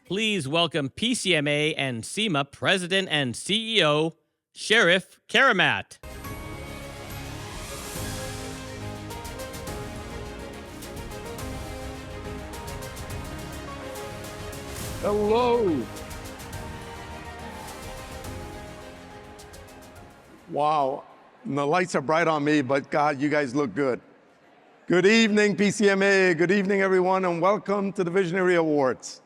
Please welcome PCMA and SEMA President and CEO, Sheriff Karamat. Hello. Wow, and the lights are bright on me, but God, you guys look good. Good evening, PCMA. Good evening, everyone, and welcome to the Visionary Awards.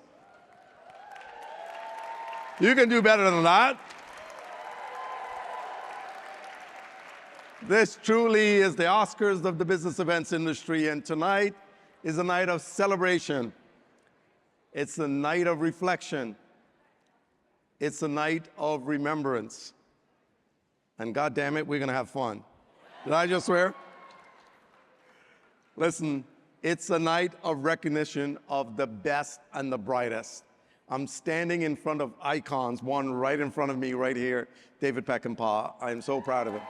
You can do better than that. This truly is the Oscars of the business events industry, and tonight is a night of celebration. It's a night of reflection. It's a night of remembrance. And God damn it, we're gonna have fun. Did I just swear? Listen, it's a night of recognition of the best and the brightest. I'm standing in front of icons, one right in front of me right here, David Peckinpah. I'm so proud of him.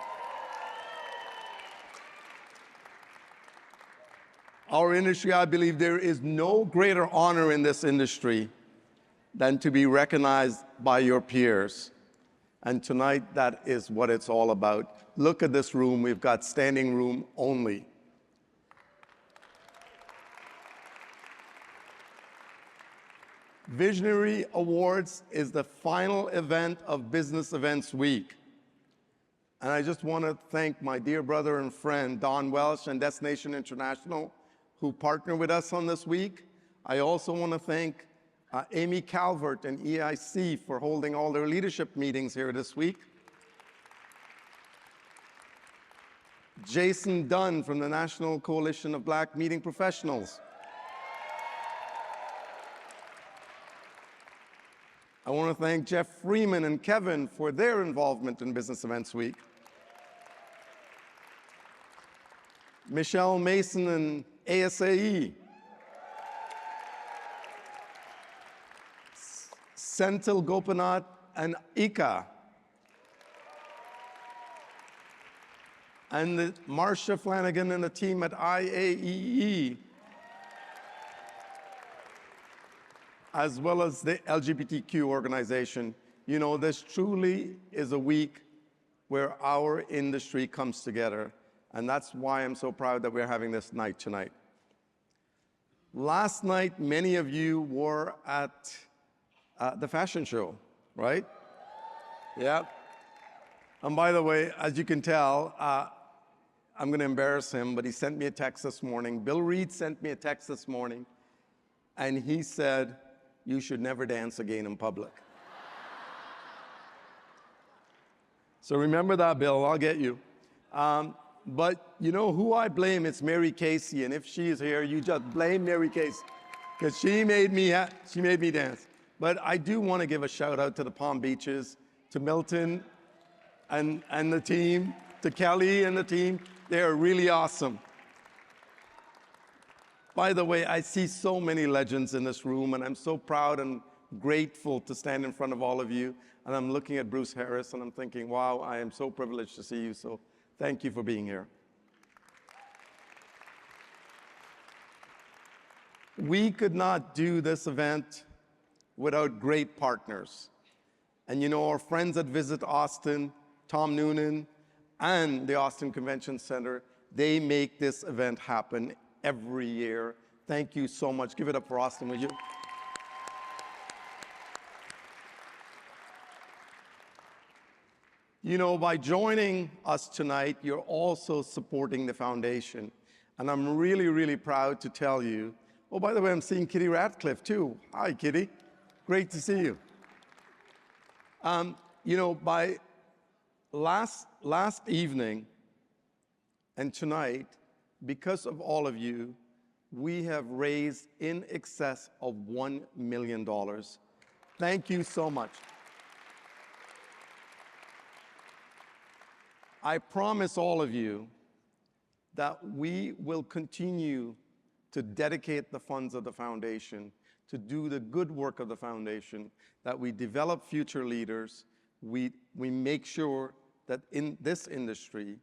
Our industry, I believe there is no greater honor in this industry than to be recognized by your peers. And tonight, that is what it's all about. Look at this room. We've got standing room only. Visionary Awards is the final event of Business Events Week. And I just want to thank my dear brother and friend, Don Welsh and Destination International, who partner with us on this week. I also want to thank Amy Calvert and EIC for holding all their leadership meetings here this week. Jason Dunn from the National Coalition of Black Meeting Professionals. I want to thank Jeff Freeman and Kevin for their involvement in Business Events Week. Michelle Mason and ASAE. Senthil Gopinath and ICA. And Marcia Flanagan and the team at IAEE, as well as the LGBTQ organization. You know, this truly is a week where our industry comes together, and that's why I'm so proud that we're having this night tonight. Last night, many of you were at the fashion show, right? Yeah. And by the way, as you can tell, I'm gonna embarrass him, but he sent me a text this morning. Bill Reed sent me a text this morning, and he said, "You should never dance again in public." So remember that, Bill, I'll get you. But you know who I blame? It's Mary Casey, and if she is here, you just blame Mary Casey, because she made me dance. But I do want to give a shout out to the Palm Beaches, to Milton and the team, to Kelly and the team. They are really awesome. By the way, I see so many legends in this room, and I'm so proud and grateful to stand in front of all of you. And I'm looking at Bruce Harris, and I'm thinking, wow, I am so privileged to see you, so thank you for being here. We could not do this event without great partners. And you know, our friends at Visit Austin, Tom Noonan, and the Austin Convention Center, they make this event happen every year. Thank you so much. Give it up for Austin, will you? You know, by joining us tonight, you're also supporting the foundation. And I'm really, really proud to tell you, oh, by the way, I'm seeing Kitty Ratcliffe too. Hi, Kitty. Great to see you. You know, by last evening and tonight, because of all of you, we have raised in excess of $1 million. Thank you so much. I promise all of you that we will continue to dedicate the funds of the foundation, to do the good work of the foundation, that we develop future leaders, we make sure that in this industry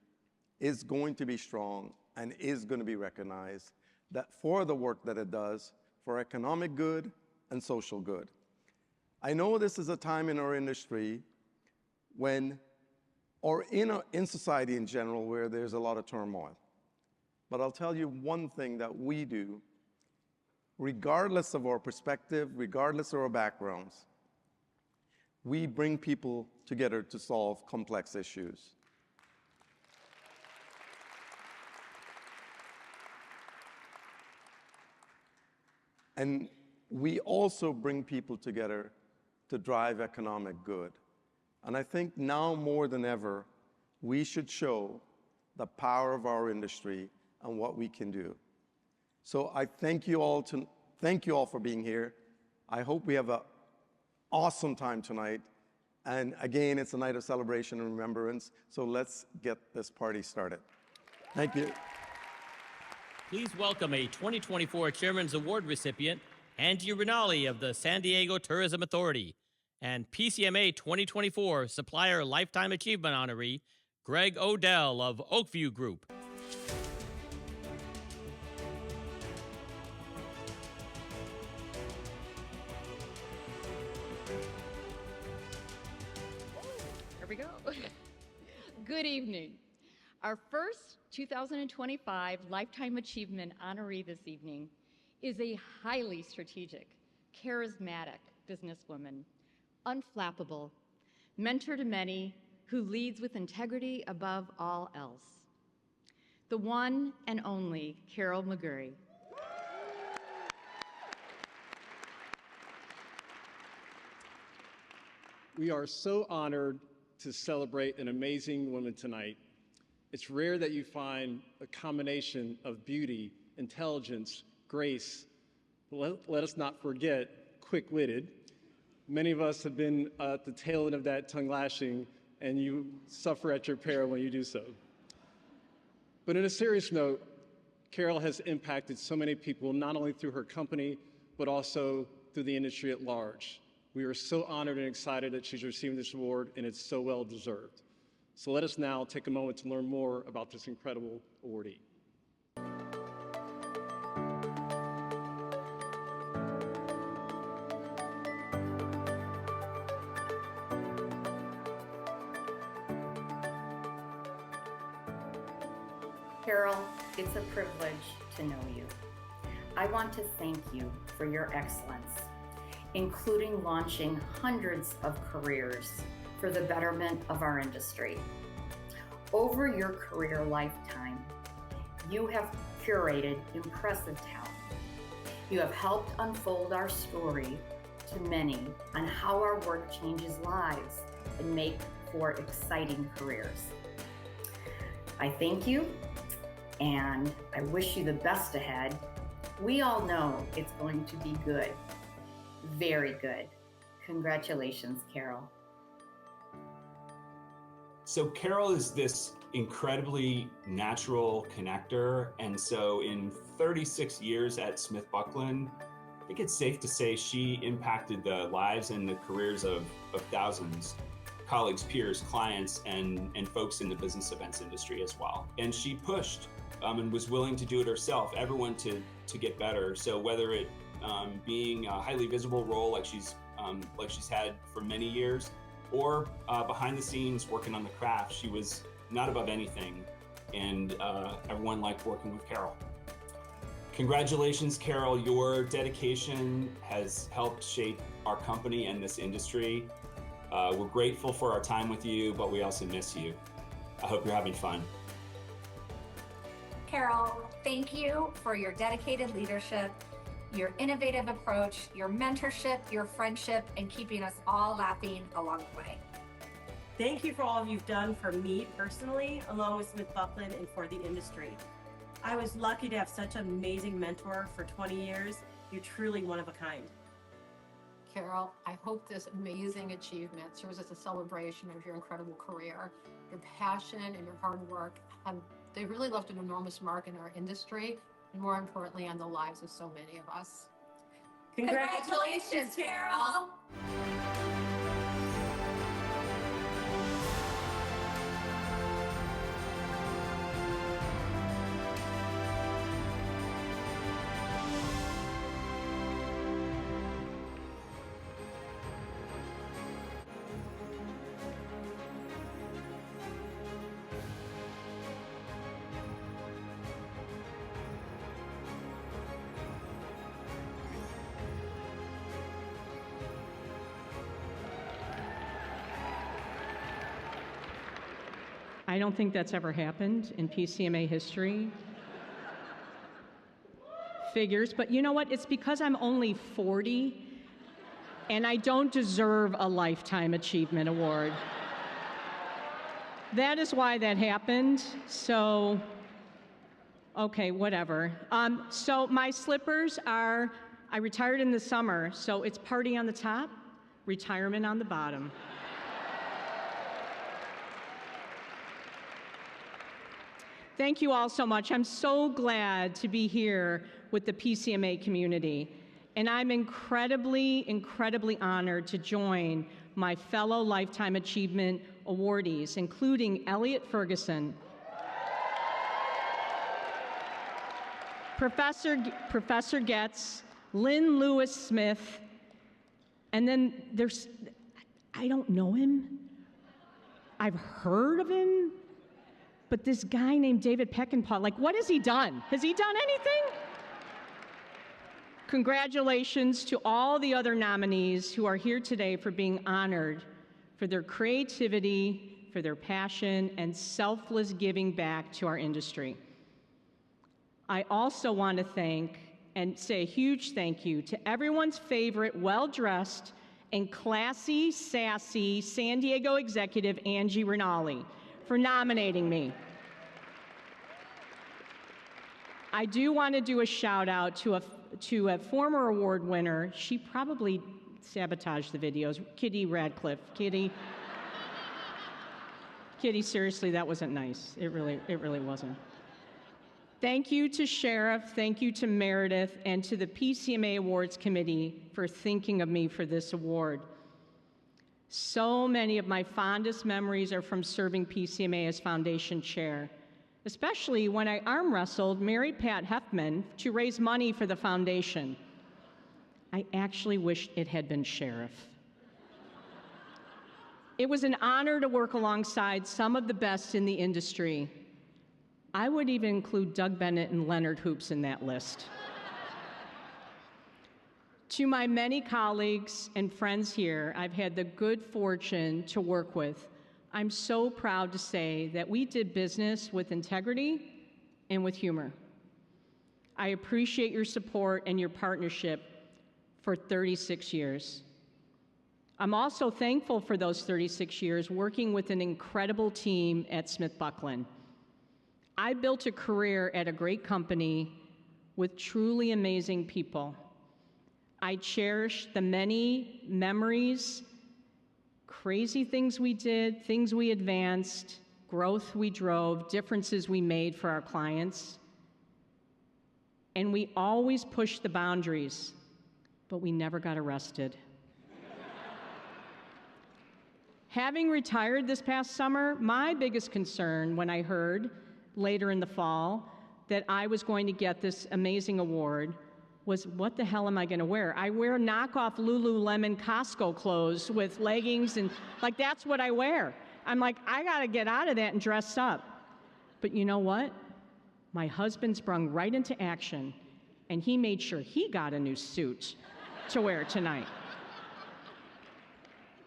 is going to be strong and is going to be recognized, that for the work that it does, for economic good and social good. I know this is a time in our industry when, or in society in general, where there's a lot of turmoil. But I'll tell you one thing that we do, regardless of our perspective, regardless of our backgrounds, we bring people together to solve complex issues. And we also bring people together to drive economic good. And I think now more than ever, we should show the power of our industry and what we can do. So I thank you all for being here. I hope we have an awesome time tonight. And again, it's a night of celebration and remembrance. So let's get this party started. Thank you. Please welcome a 2024 Chairman's Award recipient, Angie Rinaldi of the San Diego Tourism Authority, and PCMA 2024 Supplier Lifetime Achievement honoree, Greg Odell of Oakview Group. Here we go. Good evening. Our first 2025 Lifetime Achievement honoree this evening is a highly strategic, charismatic businesswoman, unflappable, mentor to many, who leads with integrity above all else. The one and only Carol McGurry. We are so honored to celebrate an amazing woman tonight. It's rare that you find a combination of beauty, intelligence, grace, but let us not forget, quick-witted. Many of us have been at the tail end of that tongue lashing, and you suffer at your peril when you do so. But in a serious note, Carol has impacted so many people, not only through her company, but also through the industry at large. We are so honored and excited that she's receiving this award, and it's so well deserved. So let us now take a moment to learn more about this incredible awardee. Carol, it's a privilege to know you. I want to thank you for your excellence, including launching hundreds of careers for the betterment of our industry. Over your career lifetime, you have curated impressive talent. You have helped unfold our story to many on how our work changes lives and make for exciting careers. I thank you, and I wish you the best ahead. We all know it's going to be good, very good. Congratulations, Carol. So Carol is this incredibly natural connector. And so in 36 years at Smith Buckland, I think it's safe to say she impacted the lives and the careers of thousands, colleagues, peers, clients, and folks in the business events industry as well. And she pushed and was willing to do it herself, everyone to get better. So whether it being a highly visible role like she's had for many years, or behind the scenes working on the craft, she was not above anything, and everyone liked working with Carol. Congratulations, Carol. Your dedication has helped shape our company and this industry. We're grateful for our time with you, but we also miss you. I hope you're having fun. Carol, thank you for your dedicated leadership, your innovative approach, your mentorship, your friendship, and keeping us all laughing along the way. Thank you for all you've done for me personally, along with Smith Buckland and for the industry. I was lucky to have such an amazing mentor for 20 years. You're truly one of a kind. Carol, I hope this amazing achievement serves as a celebration of your incredible career. Your passion and your hard work, they really left an enormous mark in our industry, and more importantly, on the lives of so many of us. Congratulations, Carol. I don't think that's ever happened in PCMA history. Figures, but you know what? It's because I'm only 40 and I don't deserve a Lifetime Achievement Award. That is why that happened. So, okay, whatever. So my slippers are, I retired in the summer, so it's party on the top, retirement on the bottom. Thank you all so much. I'm so glad to be here with the PCMA community. And I'm incredibly, incredibly honored to join my fellow Lifetime Achievement awardees, including Elliot Ferguson, Professor Getz, Lynn Lewis Smith, and then there's, I don't know him. I've heard of him. But this guy named David Peckinpah, like, what has he done? Has he done anything? Congratulations to all the other nominees who are here today for being honored for their creativity, for their passion, and selfless giving back to our industry. I also want to thank and say a huge thank you to everyone's favorite well-dressed and classy, sassy San Diego executive, Angie Rinaldi, for nominating me. I do want to do a shout out to a former award winner. She probably sabotaged the videos. Kitty Radcliffe. Kitty, seriously, that wasn't nice. It really wasn't. Thank you to Sheriff, thank you to Meredith, and to the PCMA Awards Committee for thinking of me for this award. So many of my fondest memories are from serving PCMA as foundation chair, especially when I arm wrestled Mary Pat Heffman to raise money for the foundation. I actually wish it had been Sheriff. It was an honor to work alongside some of the best in the industry. I would even include Doug Bennett and Leonard Hoops in that list. To my many colleagues and friends here I've had the good fortune to work with, I'm so proud to say that we did business with integrity and with humor. I appreciate your support and your partnership for 36 years. I'm also thankful for those 36 years working with an incredible team at Smith Buckland. I built a career at a great company with truly amazing people. I cherish the many memories, crazy things we did, things we advanced, growth we drove, differences we made for our clients. And we always pushed the boundaries, but we never got arrested. Having retired this past summer, my biggest concern when I heard later in the fall that I was going to get this amazing award was, what the hell am I gonna wear? I wear knockoff Lululemon Costco clothes with leggings and like, that's what I wear. I'm like, I gotta get out of that and dress up. But you know what? My husband sprung right into action and he made sure he got a new suit to wear tonight.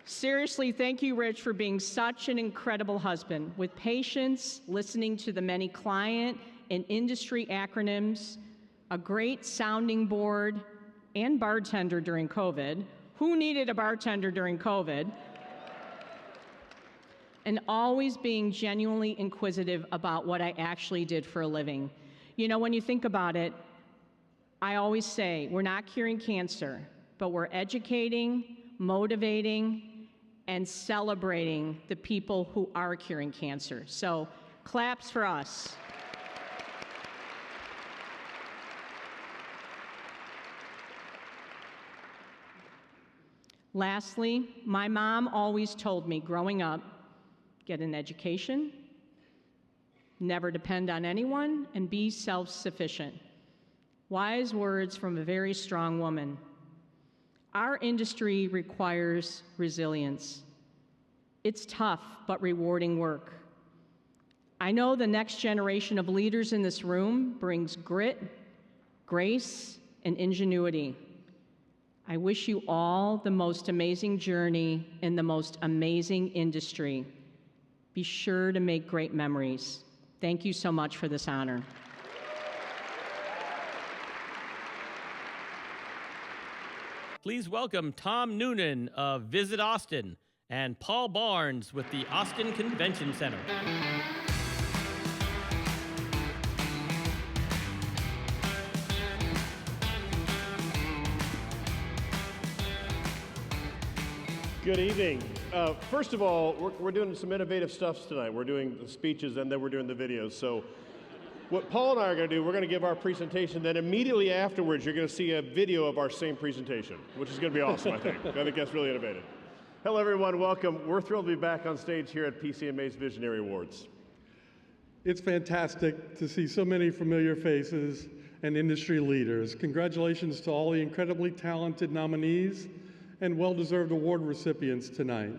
Seriously, thank you, Rich, for being such an incredible husband with patience, listening to the many client and industry acronyms, a great sounding board, and bartender during COVID. Who needed a bartender during COVID? And always being genuinely inquisitive about what I actually did for a living. You know, when you think about it, I always say, we're not curing cancer, but we're educating, motivating, and celebrating the people who are curing cancer. So, claps for us. Lastly, my mom always told me growing up, get an education, never depend on anyone, and be self-sufficient. Wise words from a very strong woman. Our industry requires resilience. It's tough but rewarding work. I know the next generation of leaders in this room brings grit, grace, and ingenuity. I wish you all the most amazing journey in the most amazing industry. Be sure to make great memories. Thank you so much for this honor. Please welcome Tom Noonan of Visit Austin and Paul Barnes with the Austin Convention Center. Good evening. First of all, we're doing some innovative stuff tonight. We're doing the speeches and then we're doing the videos. So what Paul and I are going to do, we're going to give our presentation, then immediately afterwards you're going to see a video of our same presentation, which is going to be awesome, I think. I think that's really innovative. Hello everyone, welcome. We're thrilled to be back on stage here at PCMA's Visionary Awards. It's fantastic to see so many familiar faces and industry leaders. Congratulations to all the incredibly talented nominees and well-deserved award recipients tonight.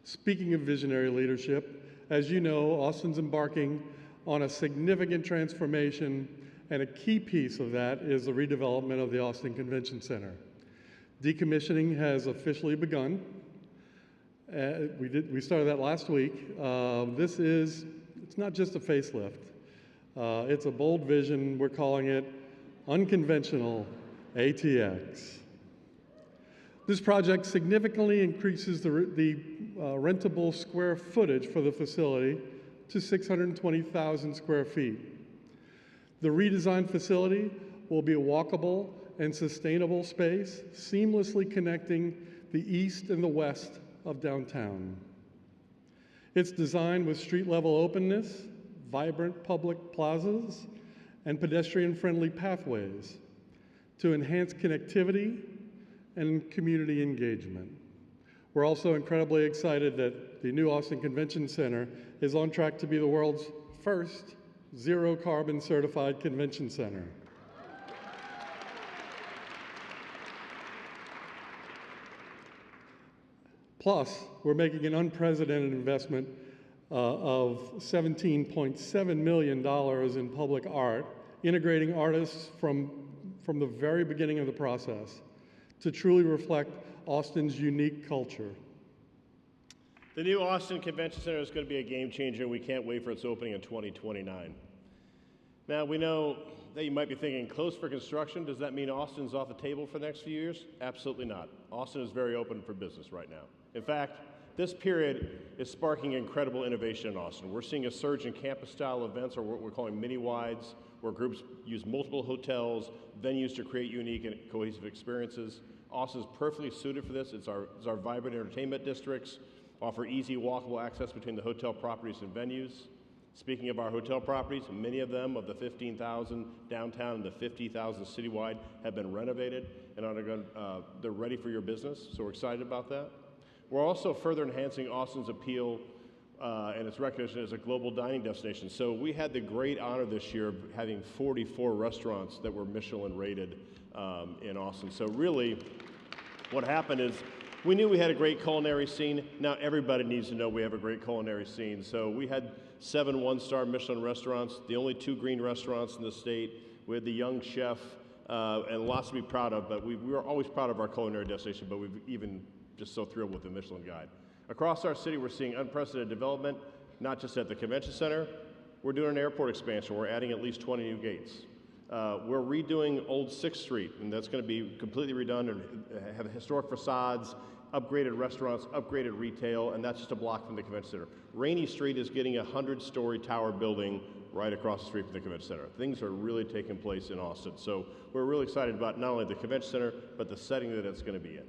Speaking of visionary leadership, as you know, Austin's embarking on a significant transformation, and a key piece of that is the redevelopment of the Austin Convention Center. Decommissioning has officially begun. We started that last week. It's not just a facelift. It's a bold vision. We're calling it Unconventional ATX. This project significantly increases the rentable square footage for the facility to 620,000 square feet. The redesigned facility will be a walkable and sustainable space, seamlessly connecting the east and the west of downtown. It's designed with street-level openness, vibrant public plazas, and pedestrian-friendly pathways to enhance connectivity and community engagement. We're also incredibly excited that the new Austin Convention Center is on track to be the world's first zero-carbon certified convention center. Plus, we're making an unprecedented investment of $17.7 million in public art, integrating artists from the very beginning of the process to truly reflect Austin's unique culture. The new Austin Convention Center is going to be a game changer, and we can't wait for its opening in 2029. Now, we know that you might be thinking, close for construction, does that mean Austin's off the table for the next few years? Absolutely not. Austin is very open for business right now. In fact, this period is sparking incredible innovation in Austin. We're seeing a surge in campus-style events, or what we're calling mini-wides, where groups use multiple hotels, venues to create unique and cohesive experiences. Austin is perfectly suited for this. It's our vibrant entertainment districts, offer easy walkable access between the hotel properties and venues. Speaking of our hotel properties, many of them, of the 15,000 downtown and the 50,000 citywide, have been renovated and they're ready for your business, so we're excited about that. We're also further enhancing Austin's appeal and its recognition as a global dining destination. So we had the great honor this year of having 44 restaurants that were Michelin rated in Austin. So really, what happened is we knew we had a great culinary scene. Now everybody needs to know we have a great culinary scene. So we had 7 one-star Michelin restaurants, the only 2 green restaurants in the state. We had the young chef, and lots to be proud of, but we were always proud of our culinary destination, but we've even just so thrilled with the Michelin Guide. Across our city, we're seeing unprecedented development, not just at the convention center. We're doing an airport expansion. We're adding at least 20 new gates. We're redoing Old 6th Street, and that's going to be completely redone and have historic facades, upgraded restaurants, upgraded retail, and that's just a block from the convention center. Rainey Street is getting a 100-story tower building right across the street from the convention center. Things are really taking place in Austin. So we're really excited about not only the convention center, but the setting that it's going to be in.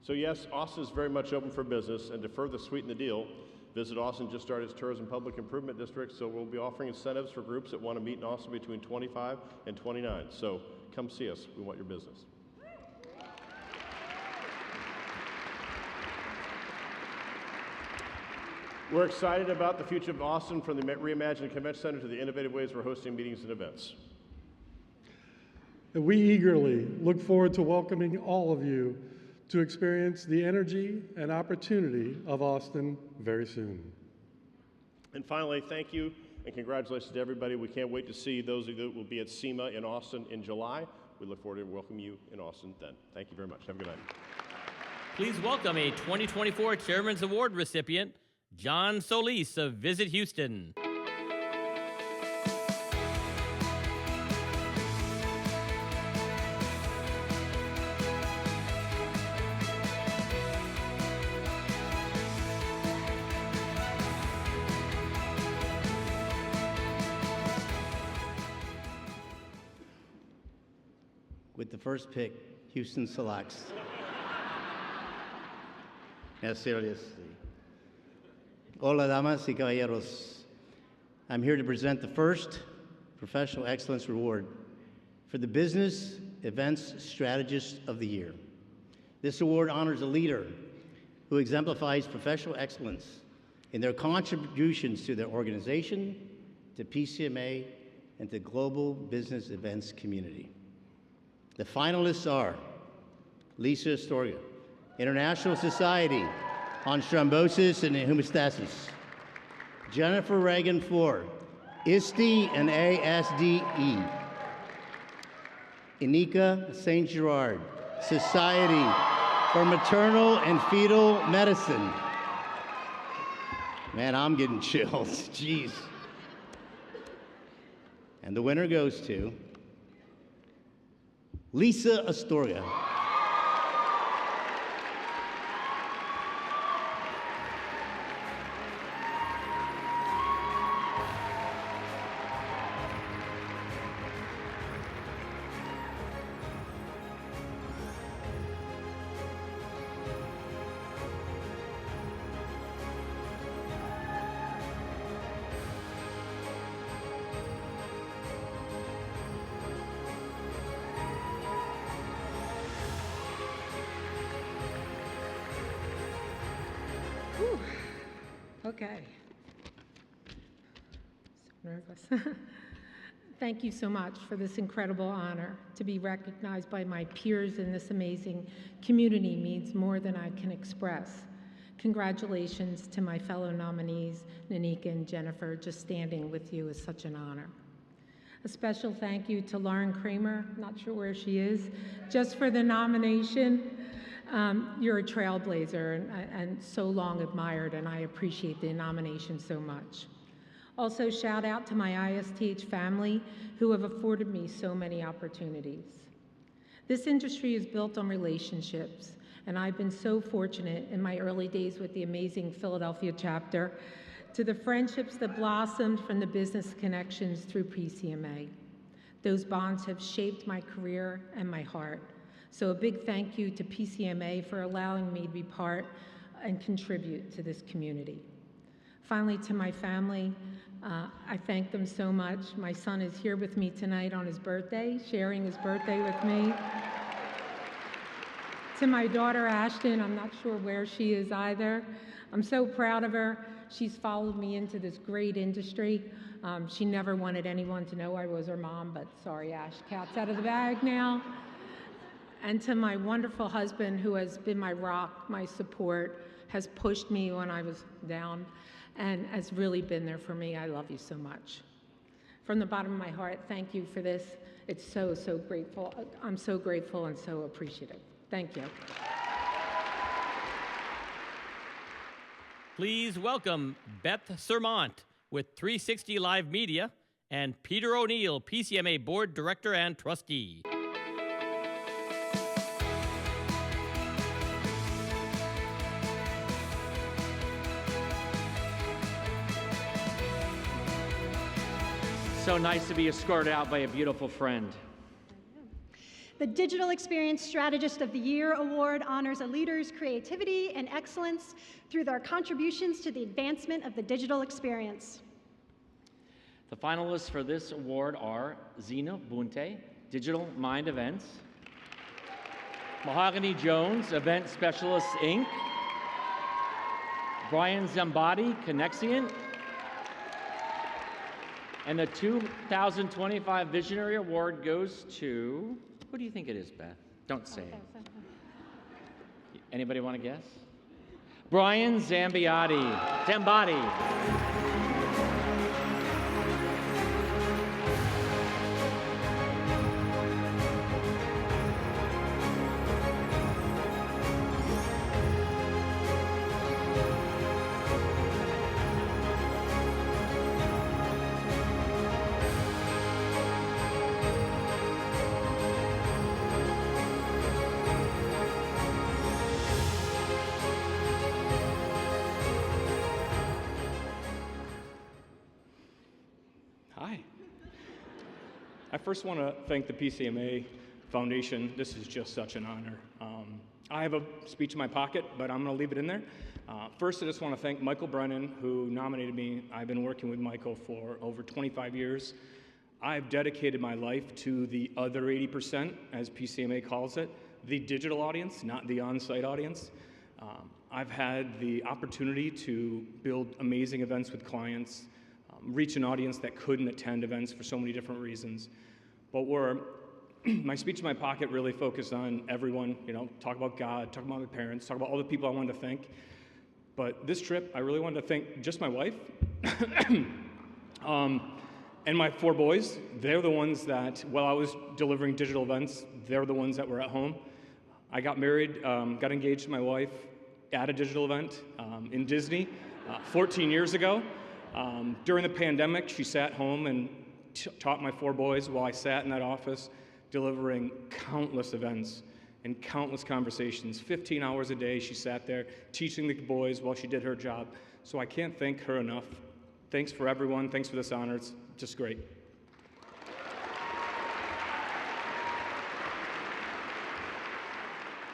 So yes, Austin is very much open for business, and to further sweeten the deal, Visit Austin just started its Tourism Public Improvement District, so we'll be offering incentives for groups that want to meet in Austin between 25 and 29. So come see us. We want your business. We're excited about the future of Austin, from the reimagined convention center to the innovative ways we're hosting meetings and events. And we eagerly look forward to welcoming all of you to experience the energy and opportunity of Austin very soon. And finally, thank you and congratulations to everybody. We can't wait to see those of you that will be at SEMA in Austin in July. We look forward to welcoming you in Austin then. Thank you very much. Have a good night. Please welcome a 2024 Chairman's Award recipient, John Solis of Visit Houston. With the first pick, Houston selects. Now, seriously. Hola, damas y caballeros. I'm here to present the first Professional Excellence Award for the Business Events Strategist of the Year. This award honors a leader who exemplifies professional excellence in their contributions to their organization, to PCMA, and to global business events community. The finalists are Lisa Astorga, International Society on Thrombosis and Hemostasis; Jennifer Reagan Ford, ISTE and ASDE; Inika St. Gerard, Society for Maternal and Fetal Medicine. Man, I'm getting chills, jeez. And the winner goes to Lisa Astorga. Okay. So nervous. Thank you so much for this incredible honor. To be recognized by my peers in this amazing community means more than I can express. Congratulations to my fellow nominees, Nanika and Jennifer. Just standing with you is such an honor. A special thank you to Lauren Kramer, not sure where she is, just for the nomination. You're a trailblazer and so long admired, and I appreciate the nomination so much. Also, shout out to my ISTH family who have afforded me so many opportunities. This industry is built on relationships, and I've been so fortunate in my early days with the amazing Philadelphia chapter to the friendships that blossomed from the business connections through PCMA. Those bonds have shaped my career and my heart. So a big thank you to PCMA for allowing me to be part and contribute to this community. Finally, to my family, I thank them so much. My son is here with me tonight on his birthday, sharing his birthday with me. To my daughter, Ashton, I'm not sure where she is either. I'm so proud of her. She's followed me into this great industry. She never wanted anyone to know I was her mom, but sorry, Ash, cat's out of the bag now. And to my wonderful husband, who has been my rock, my support, has pushed me when I was down, and has really been there for me. I love you so much. From the bottom of my heart, thank you for this. It's so, so grateful. I'm so grateful and so appreciative. Thank you. Please welcome Beth Sermont with 360 Live Media and Peter O'Neill, PCMA Board Director and Trustee. So nice to be escorted out by a beautiful friend. The Digital Experience Strategist of the Year Award honors a leader's creativity and excellence through their contributions to the advancement of the digital experience. The finalists for this award are Zena Bunte, Digital Mind Events; Mahogany Jones, Event Specialists, Inc.; Brian Zambati, Connexion; and the 2025 Visionary Award goes to, who do you think it is, Beth? Don't say it. Anybody want to guess? Brian Zambati. I first want to thank the PCMA Foundation. This is just such an honor. I have a speech in my pocket, but I'm going to leave it in there. First, I just want to thank Michael Brennan, who nominated me. I've been working with Michael for over 25 years. I've dedicated my life to the other 80%, as PCMA calls it, the digital audience, not the on-site audience. I've had the opportunity to build amazing events with clients, reach an audience that couldn't attend events for so many different reasons. But where my speech in my pocket really focused on everyone, talk about God, talk about my parents, talk about all the people I wanted to thank. But this trip, I really wanted to thank just my wife and my 4 boys. They're the ones that, while I was delivering digital events, they're the ones that were at home. I got married, got engaged to my wife at a digital event in Disney 14 years ago. During the pandemic, she sat home and taught my 4 boys while I sat in that office delivering countless events and countless conversations. 15 hours a day she sat there teaching the boys while she did her job. So I can't thank her enough. Thanks for everyone. Thanks for this honor. It's just great.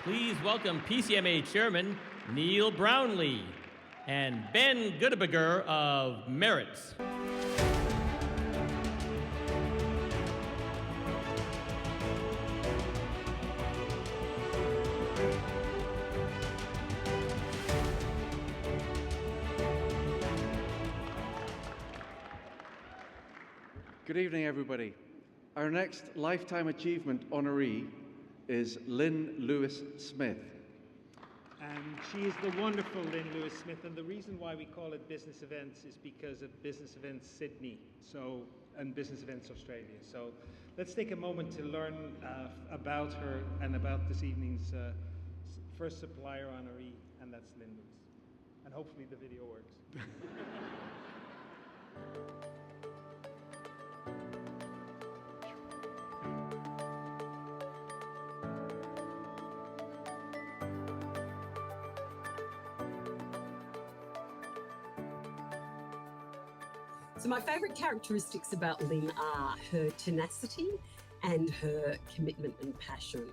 Please welcome PCMA Chairman Neil Brownlee and Ben Goodeberger of Merits. Good evening, everybody. Our next Lifetime Achievement honoree is Lynn Lewis-Smith. And she is the wonderful Lynn Lewis-Smith, and the reason why we call it Business Events is because of Business Events Sydney and Business Events Australia. So let's take a moment to learn about her and about this evening's first supplier honoree, and that's Lynn Lewis. And hopefully the video works. So my favourite characteristics about Lynn are her tenacity and her commitment and passion.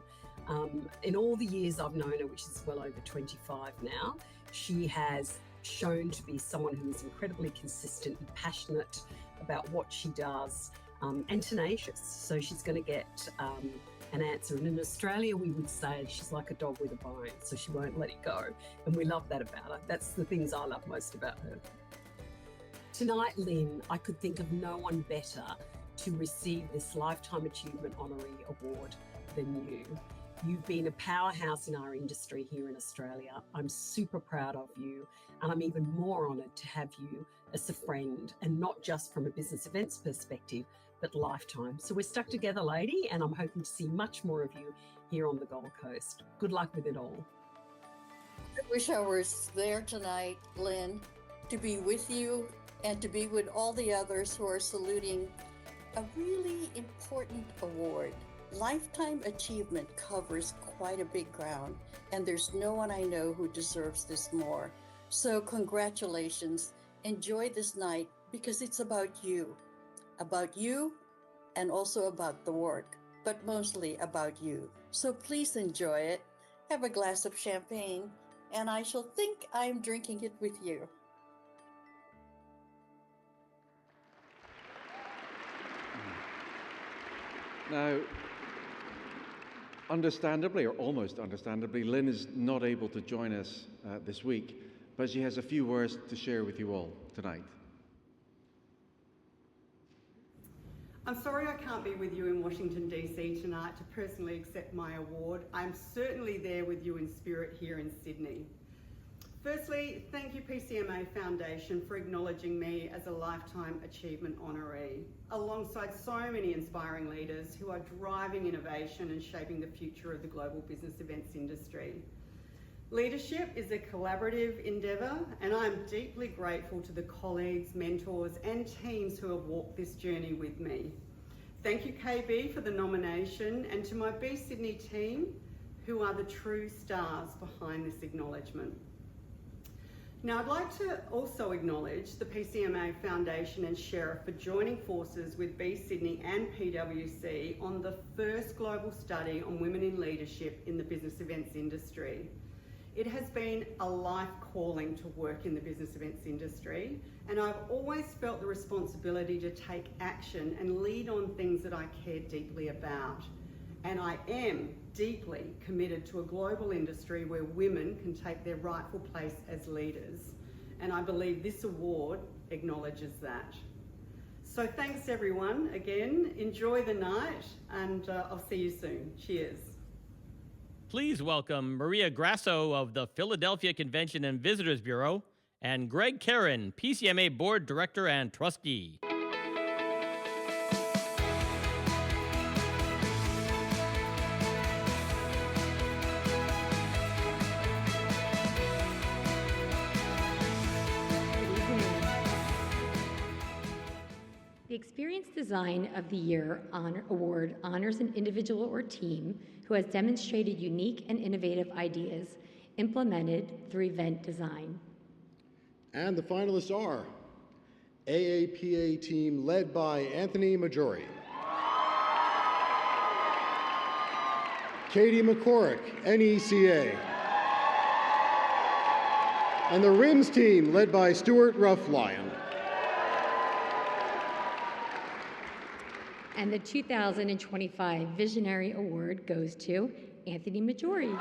In all the years I've known her, which is well over 25 now, she has shown to be someone who is incredibly consistent and passionate about what she does, and tenacious. So she's going to get an answer. And in Australia, we would say she's like a dog with a bone, so she won't let it go. And we love that about her. That's the things I love most about her. Tonight, Lynn, I could think of no one better to receive this Lifetime Achievement Honoree Award than you. You've been a powerhouse in our industry here in Australia. I'm super proud of you, and I'm even more honoured to have you as a friend, and not just from a business events perspective, but lifetime. So we're stuck together, lady, and I'm hoping to see much more of you here on the Gold Coast. Good luck with it all. I wish I was there tonight, Lynn, to be with you and to be with all the others who are saluting a really important award. Lifetime Achievement covers quite a big ground, and there's no one I know who deserves this more. So congratulations. Enjoy this night, because it's about you and also about the work, but mostly about you. So please enjoy it. Have a glass of champagne, and I shall think I'm drinking it with you. Now, understandably, or almost understandably, Lynn is not able to join us this week, but she has a few words to share with you all tonight. I'm sorry I can't be with you in Washington, D.C. tonight to personally accept my award. I'm certainly there with you in spirit here in Sydney. Firstly, thank you PCMA Foundation for acknowledging me as a Lifetime Achievement honoree, alongside so many inspiring leaders who are driving innovation and shaping the future of the global business events industry. Leadership is a collaborative endeavour, and I'm deeply grateful to the colleagues, mentors and teams who have walked this journey with me. Thank you KB for the nomination, and to my B Sydney team, who are the true stars behind this acknowledgement. Now, I'd like to also acknowledge the PCMA Foundation and Sheriff for joining forces with B Sydney and PwC on the first global study on women in leadership in the business events industry. It has been a life calling to work in the business events industry, and I've always felt the responsibility to take action and lead on things that I care deeply about. And I am deeply committed to a global industry where women can take their rightful place as leaders. And I believe this award acknowledges that. So thanks everyone again. Enjoy the night, and I'll see you soon. Cheers. Please welcome Maria Grasso of the Philadelphia Convention and Visitors Bureau and Greg Karen, PCMA Board Director and Trustee. The Experience Design of the Year Award honors an individual or team who has demonstrated unique and innovative ideas implemented through event design. And the finalists are AAPA team led by Anthony Majori, Katie McCorrick, NECA, and the RIMS team led by Stuart Rufflion. And the 2025 Visionary Award goes to Anthony Majori.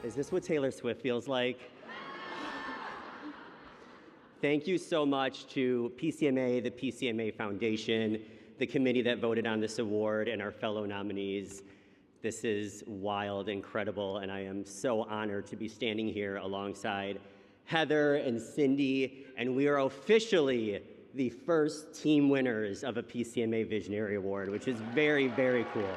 Is this what Taylor Swift feels like? Thank you so much to PCMA, the PCMA Foundation, the committee that voted on this award, and our fellow nominees. This is wild, incredible, and I am so honored to be standing here alongside Heather and Cindy, and we are officially the first team winners of a PCMA Visionary Award, which is very, very cool.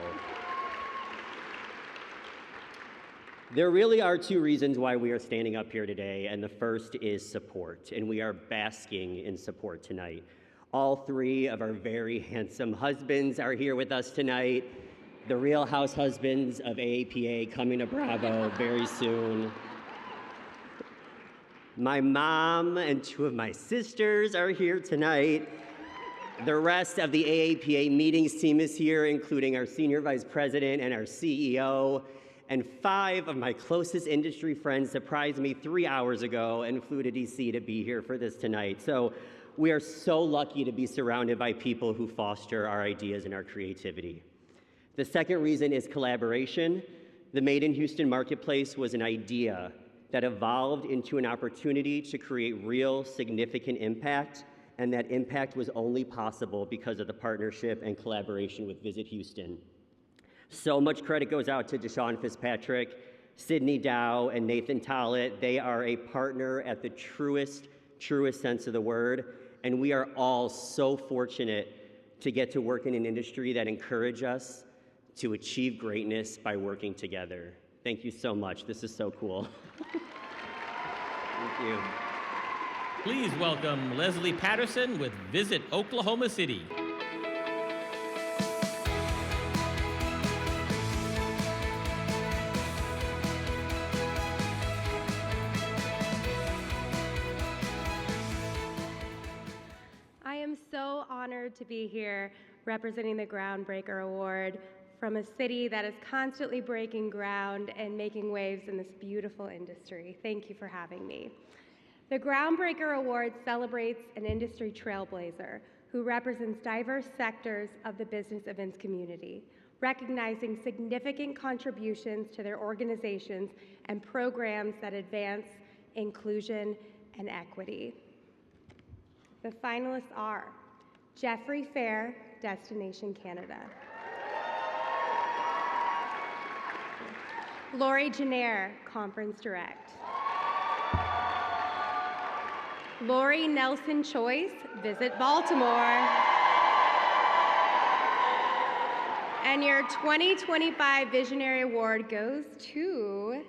There really are two reasons why we are standing up here today, and the first is support, and we are basking in support tonight. All three of our very handsome husbands are here with us tonight, the Real House husbands of AAPA coming to Bravo very soon. My mom and two of my sisters are here tonight. The rest of the AAPA meetings team is here, including our Senior Vice President and our CEO. And 5 of my closest industry friends surprised me 3 hours ago and flew to DC to be here for this tonight. So we are so lucky to be surrounded by people who foster our ideas and our creativity. The second reason is collaboration. The Made in Houston Marketplace was an idea that evolved into an opportunity to create real, significant impact, and that impact was only possible because of the partnership and collaboration with Visit Houston. So much credit goes out to Deshaun Fitzpatrick, Sydney Dow, and Nathan Tollett. They are a partner at the truest sense of the word, and we are all so fortunate to get to work in an industry that encourages us to achieve greatness by working together. Thank you so much. This is so cool. Thank you. Please welcome Leslie Patterson with Visit Oklahoma City. I am so honored to be here representing the Groundbreaker Award from a city that is constantly breaking ground and making waves in this beautiful industry. Thank you for having me. The Groundbreaker Award celebrates an industry trailblazer who represents diverse sectors of the business events community, recognizing significant contributions to their organizations and programs that advance inclusion and equity. The finalists are Jeffrey Fair, Destination Canada; Lori Jenner, Conference Direct; Lori Nelson Choice, Visit Baltimore; and your 2025 Visionary Award goes to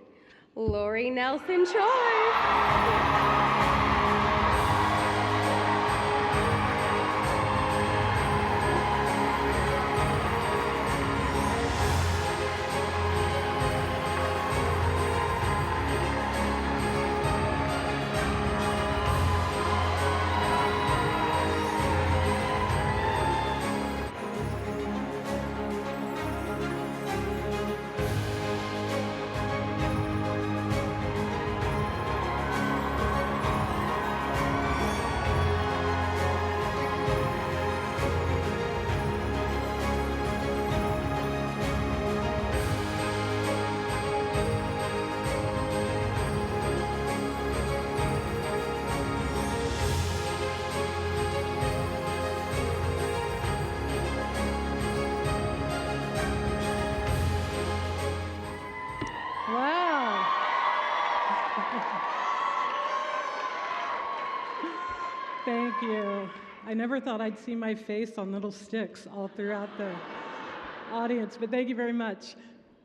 Lori Nelson Choice. Wow. Thank you. I never thought I'd see my face on little sticks all throughout the audience, but thank you very much.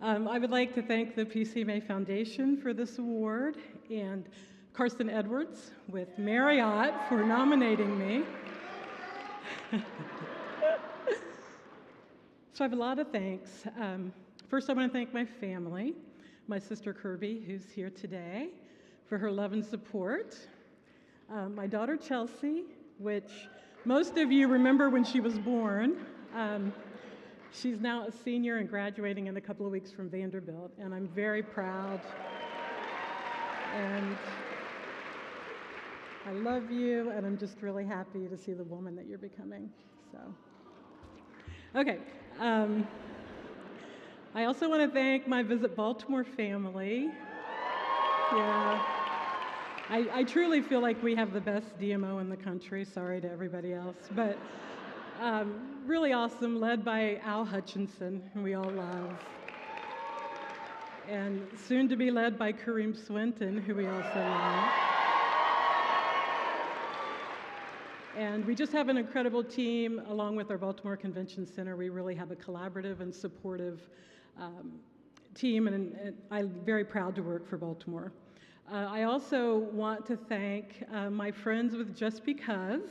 I would like to thank the PCMA Foundation for this award and Carson Edwards with Marriott for nominating me. So I have a lot of thanks. First, I want to thank my family, my sister Kirby, who's here today, for her love and support. My daughter Chelsea, which most of you remember when she was born. She's now a senior and graduating in a couple of weeks from Vanderbilt, and I'm very proud. And I love you, and I'm just really happy to see the woman that you're becoming. So, okay. I also want to thank my Visit Baltimore family. Yeah. I truly feel like we have the best DMO in the country. Sorry to everybody else, but really awesome, led by Al Hutchinson, who we all love. And soon to be led by Kareem Swinton, who we also love. And we just have an incredible team, along with our Baltimore Convention Center. We really have a collaborative and supportive team, and I'm very proud to work for Baltimore. I also want to thank my friends with Just Because.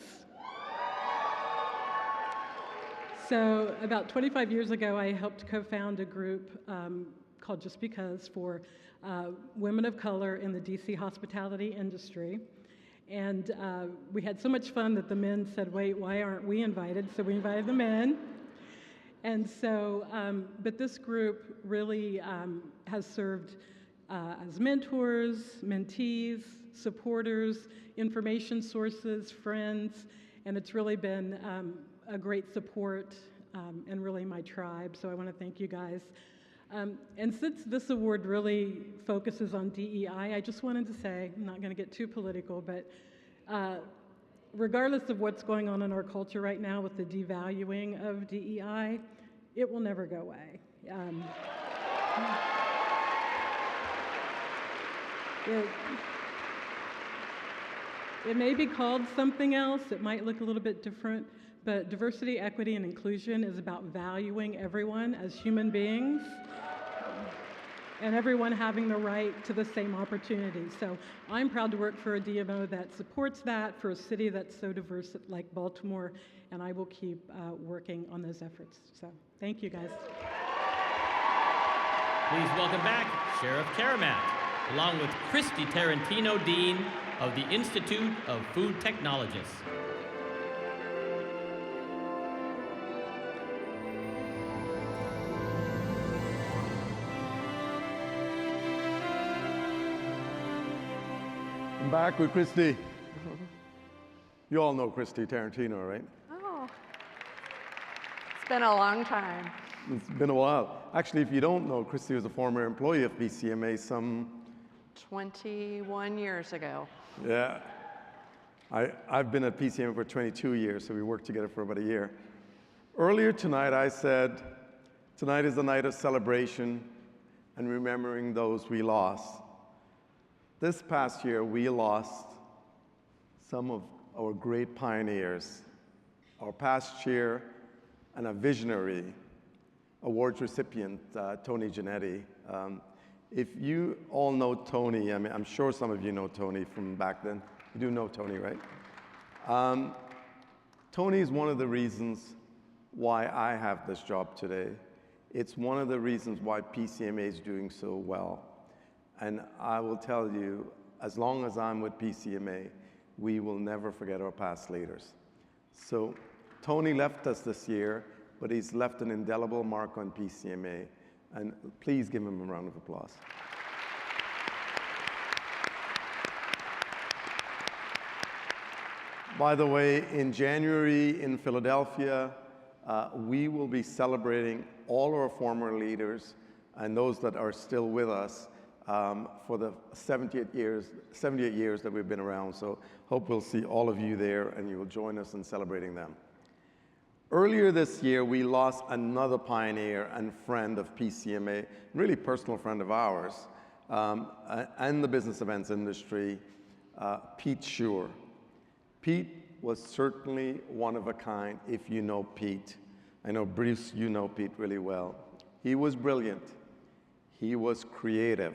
So about 25 years ago, I helped co-found a group called Just Because for women of color in the DC hospitality industry. And we had so much fun that the men said, wait, why aren't we invited? So we invited the men. And so, but this group really has served as mentors, mentees, supporters, information sources, friends, and it's really been a great support and really my tribe. So I want to thank you guys. And since this award really focuses on DEI, I just wanted to say, I'm not going to get too political, but regardless of what's going on in our culture right now with the devaluing of DEI, it will never go away. It may be called something else, it might look a little bit different, but diversity, equity, and inclusion is about valuing everyone as human beings and everyone having the right to the same opportunities. So I'm proud to work for a DMO that supports that, for a city that's so diverse like Baltimore, and I will keep working on those efforts. So thank you, guys. Please welcome back Sheriff Karamat, along with Christy Tarantino, Dean of the Institute of Food Technologists. I'm back with Christy. You all know Christy Tarantino, right? Oh, it's been a long time. It's been a while. Actually, if you don't know, Christy was a former employee of PCMA some... 21 years ago. Yeah. I've been at PCMA for 22 years, so we worked together for about a year. Earlier tonight, I said, tonight is a night of celebration and remembering those we lost. This past year, we lost some of our great pioneers, our past chair and a visionary awards recipient, Tony Giannetti. If you all know Tony, I mean, I'm sure some of you know Tony from back then. You do know Tony, right? Tony is one of the reasons why I have this job today. It's one of the reasons why PCMA is doing so well. And I will tell you, as long as I'm with PCMA, we will never forget our past leaders. So Tony left us this year, but he's left an indelible mark on PCMA. And please give him a round of applause. By the way, in January in Philadelphia, we will be celebrating all our former leaders and those that are still with us for the 78 years that we've been around. So hope we'll see all of you there and you will join us in celebrating them. Earlier this year, we lost another pioneer and friend of PCMA, really personal friend of ours, and the business events industry, Pete Schur. Pete was certainly one of a kind if you know Pete. I know, Bruce, you know Pete really well. He was brilliant. He was creative.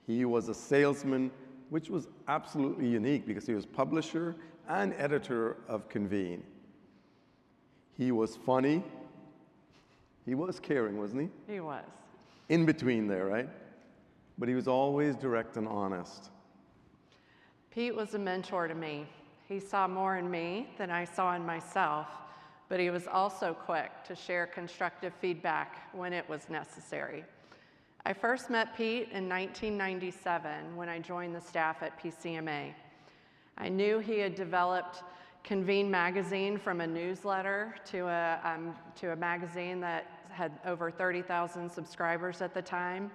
He was a salesman, which was absolutely unique because he was publisher and editor of Convene. He was funny. He was caring, wasn't he? He was. In between there, right? But he was always direct and honest. Pete was a mentor to me. He saw more in me than I saw in myself, but he was also quick to share constructive feedback when it was necessary. I first met Pete in 1997 when I joined the staff at PCMA. I knew he had developed Convene magazine from a newsletter to a magazine that had over 30,000 subscribers at the time.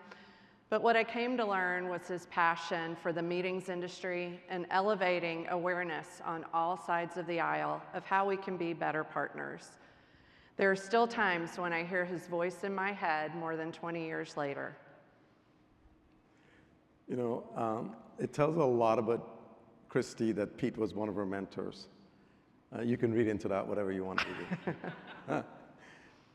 But what I came to learn was his passion for the meetings industry and elevating awareness on all sides of the aisle of how we can be better partners. There are still times when I hear his voice in my head more than 20 years later. You know, it tells a lot about Christy that Pete was one of her mentors. You can read into that whatever you want to read.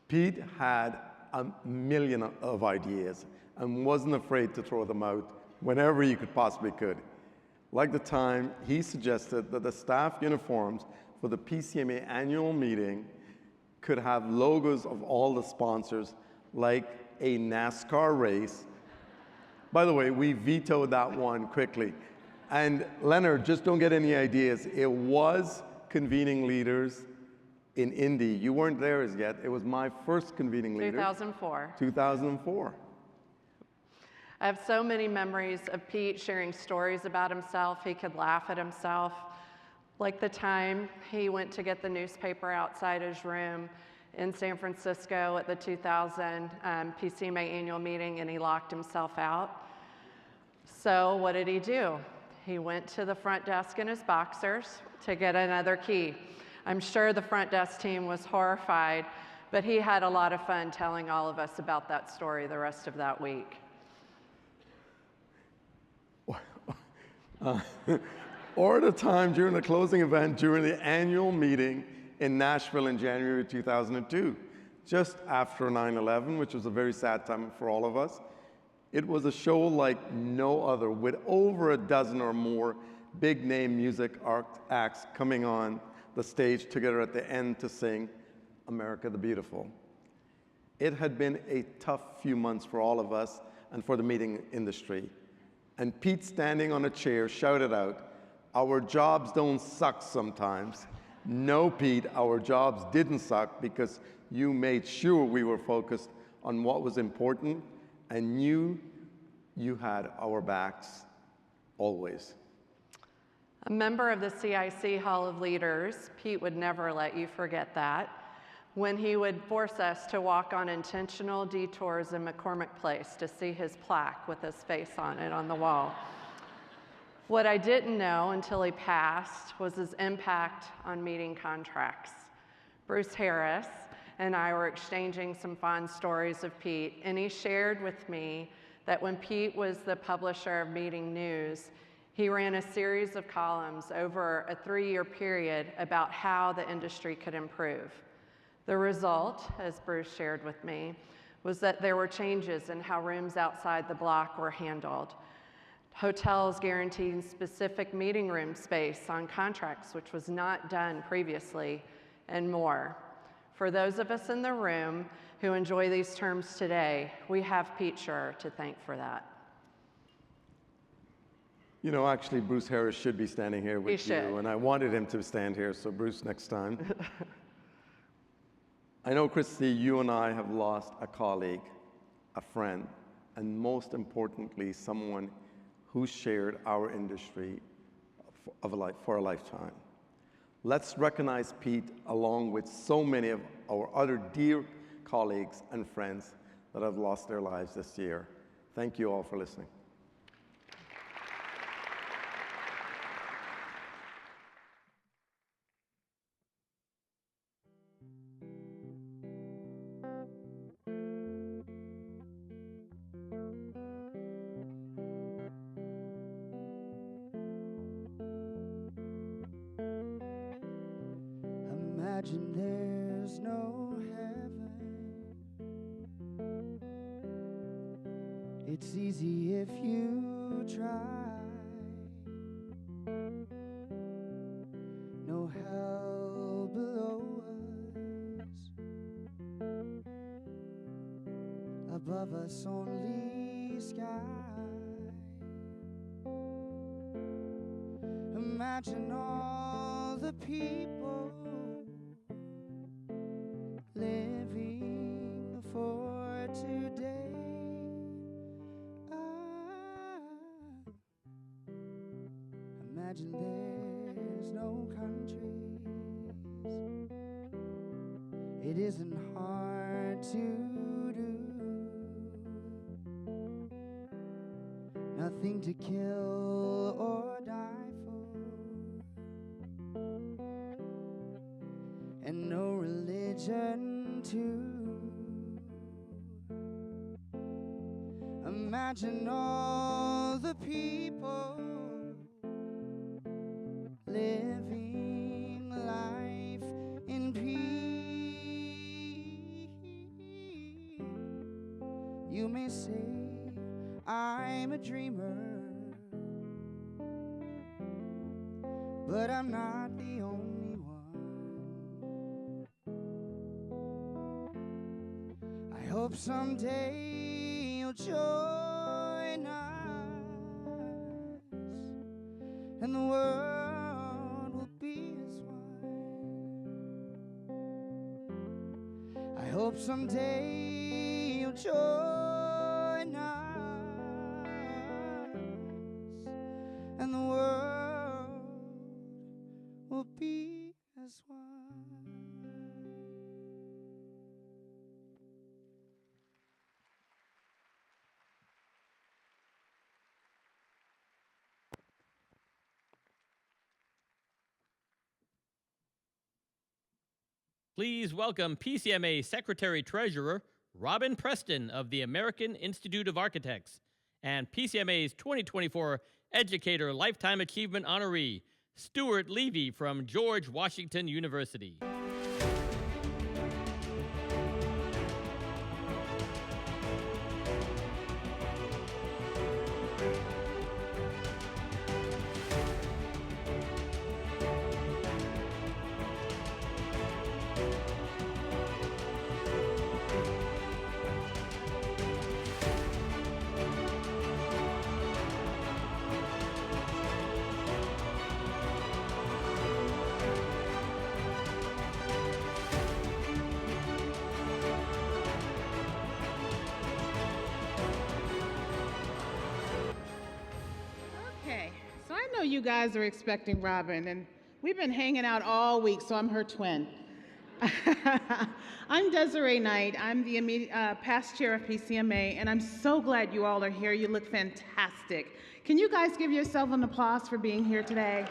Pete had a million of ideas and wasn't afraid to throw them out whenever he possibly could. Like the time he suggested that the staff uniforms for the PCMA annual meeting could have logos of all the sponsors like a NASCAR race. By the way, we vetoed that one quickly. And Leonard, just don't get any ideas. It was convening leaders in Indy. You weren't there as yet. It was my first convening leader. 2004. 2004. I have so many memories of Pete sharing stories about himself. He could laugh at himself. Like the time he went to get the newspaper outside his room in San Francisco at the 2000 PCMA annual meeting and he locked himself out. So what did he do? He went to the front desk in his boxers to get another key. I'm sure the front desk team was horrified, but he had a lot of fun telling all of us about that story the rest of that week. Or at a time during the closing event during the annual meeting in Nashville in January 2002, just after 9/11, which was a very sad time for all of us. It was a show like no other, with over a dozen or more big-name music acts coming on the stage together at the end to sing America the Beautiful. It had been a tough few months for all of us and for the meeting industry. And Pete, standing on a chair, shouted out, "Our jobs don't suck sometimes." No, Pete, our jobs didn't suck because you made sure we were focused on what was important and knew you had our backs always. A member of the CIC Hall of Leaders, Pete would never let you forget that, when he would force us to walk on intentional detours in McCormick Place to see his plaque with his face on it on the wall. What I didn't know until he passed was his impact on meeting contracts. Bruce Harris and I were exchanging some fond stories of Pete, and he shared with me that when Pete was the publisher of Meeting News, he ran a series of columns over a 3-year period about how the industry could improve. The result, as Bruce shared with me, was that there were changes in how rooms outside the block were handled. Hotels guaranteeing specific meeting room space on contracts, which was not done previously, and more. For those of us in the room who enjoy these terms today, we have Pete Schur to thank for that. You know, actually, Bruce Harris should be standing here with you, and I wanted him to stand here, so Bruce, next time. I know, Christy, you and I have lost a colleague, a friend, and most importantly, someone who shared our industry for a lifetime. Let's recognize Pete along with so many of our other dear colleagues and friends that have lost their lives this year. Thank you all for listening. Imagine there's no heaven. It's easy if you try. No hell below us. Above us only sky. Imagine all the people living for today. Imagine there's no countries. It isn't hard to do. Nothing to kill or die for. And no religion too. Imagine all the people living life in peace. You may say I'm a dreamer, but I'm not the only one. I hope someday you'll join us, and the world will be as one. I hope someday you'll join us, and the world will be as one. Please welcome PCMA Secretary-Treasurer Robin Preston of the American Institute of Architects and PCMA's 2024 Educator Lifetime Achievement honoree, Stuart Levy from George Washington University. you guys are expecting Robin, and we've been hanging out all week, so I'm her twin. I'm Desiree Knight. I'm the past chair of PCMA, and I'm so glad you all are here. You look fantastic. Can you guys give yourself an applause for being here today?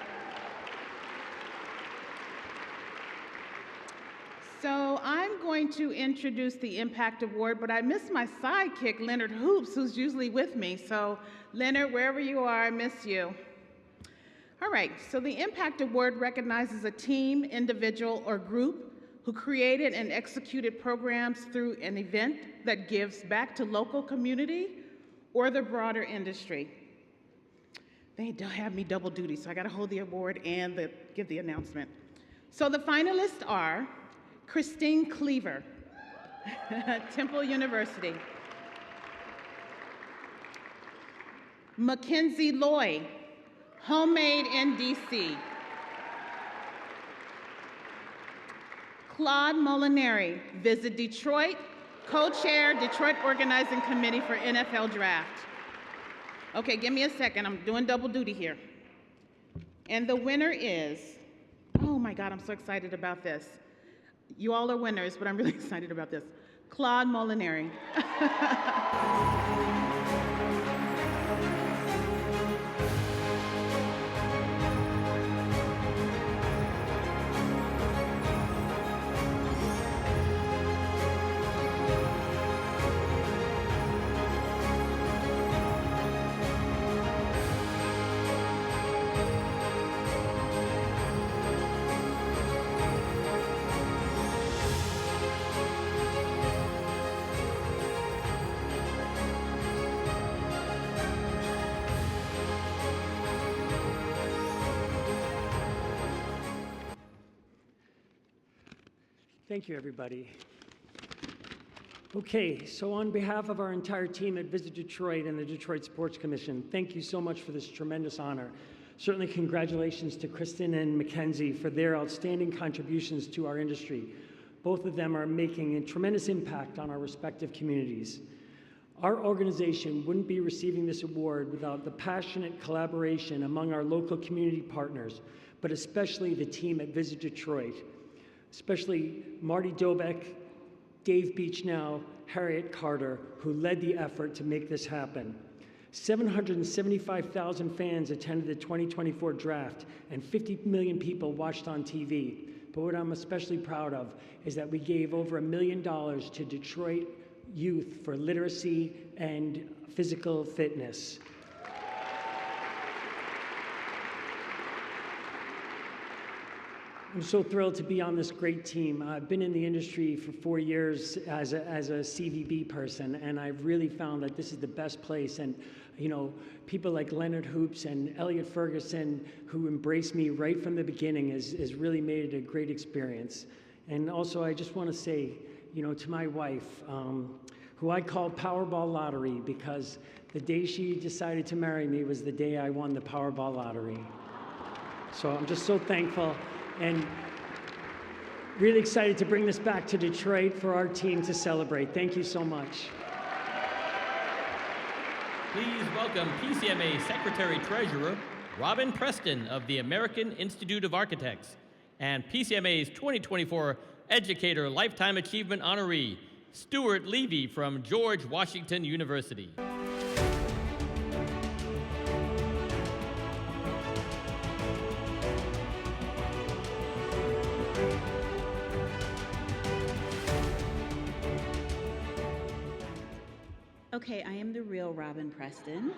So I'm going to introduce the Impact Award, but I miss my sidekick, Leonard Hoops, who's usually with me. So Leonard, wherever you are, I miss you. All right, so the Impact Award recognizes a team, individual, or group who created and executed programs through an event that gives back to local community or the broader industry. They don't have me double duty, so I gotta hold the award and give the announcement. So the finalists are Christine Cleaver, Temple University. Mackenzie Loy, Homemade in DC. Claude Molinari, Visit Detroit, co-chair Detroit Organizing Committee for NFL Draft. Okay, give me a second, I'm doing double duty here. And the winner is, oh my God, I'm so excited about this. You all are winners, but I'm really excited about this. Claude Molinari. Thank you, everybody. Okay, so on behalf of our entire team at Visit Detroit and the Detroit Sports Commission, thank you so much for this tremendous honor. Certainly congratulations to Kristen and Mackenzie for their outstanding contributions to our industry. Both of them are making a tremendous impact on our respective communities. Our organization wouldn't be receiving this award without the passionate collaboration among our local community partners, but especially the team at Visit Detroit. Especially Marty Dobek, Dave Beechnow, Harriet Carter, who led the effort to make this happen. 775,000 fans attended the 2024 draft, and 50 million people watched on TV. But what I'm especially proud of is that we gave over $1 million to Detroit youth for literacy and physical fitness. I'm so thrilled to be on this great team. I've been in the industry for 4 years as a CVB person, and I've really found that this is the best place. And you know, people like Leonard Hoops and Elliot Ferguson, who embraced me right from the beginning, has really made it a great experience. And also, I just want to say, you know, to my wife, who I call Powerball Lottery, because the day she decided to marry me was the day I won the Powerball Lottery. So I'm just so thankful. And really excited to bring this back to Detroit for our team to celebrate. Thank you so much. Please welcome PCMA Secretary-Treasurer Robin Preston of the American Institute of Architects and PCMA's 2024 Educator Lifetime Achievement honoree, Stuart Levy from George Washington University. Okay, I am the real Robin Preston.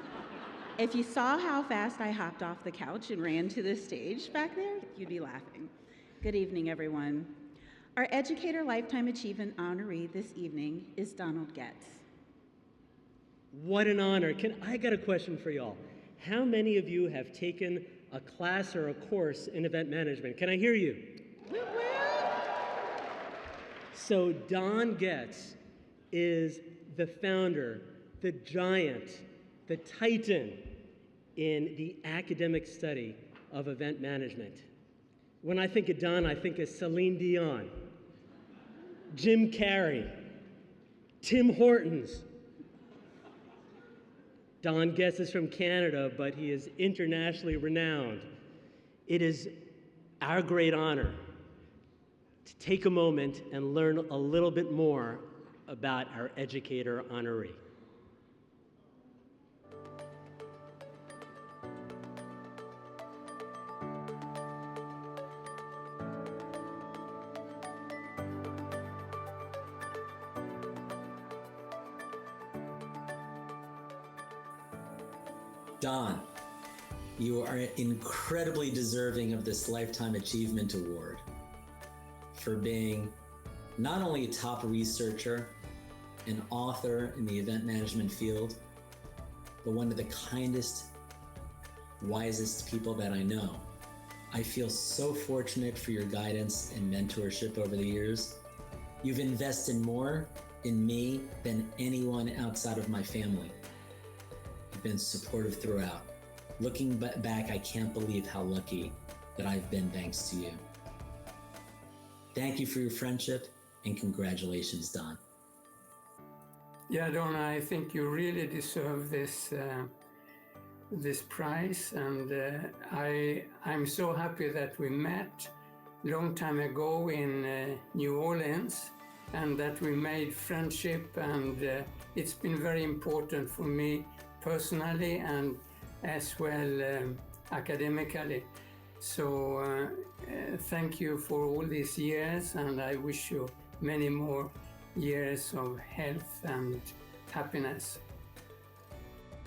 If you saw how fast I hopped off the couch and ran to the stage back there, you'd be laughing. Good evening, everyone. Our Educator Lifetime Achievement honoree this evening is Donald Getz. What an honor. I got a question for y'all. How many of you have taken a class or a course in event management? Can I hear you? So Don Getz is the founder, the giant, the titan in the academic study of event management. When I think of Don, I think of Celine Dion, Jim Carrey, Tim Hortons. Don Guess is from Canada, but he is internationally renowned. It is our great honor to take a moment and learn a little bit more about our educator honoree. Don, you are incredibly deserving of this Lifetime Achievement Award for being not only a top researcher, an author in the event management field, but one of the kindest, wisest people that I know. I feel so fortunate for your guidance and mentorship over the years. You've invested more in me than anyone outside of my family. You've been supportive throughout. Looking back, I can't believe how lucky that I've been thanks to you. Thank you for your friendship and congratulations, Don. Yeah, Don, I think you really deserve this this prize, and I'm so happy that we met a long time ago in New Orleans, and that we made friendship, and it's been very important for me personally and as well academically. So thank you for all these years, and I wish you many more years of health and happiness.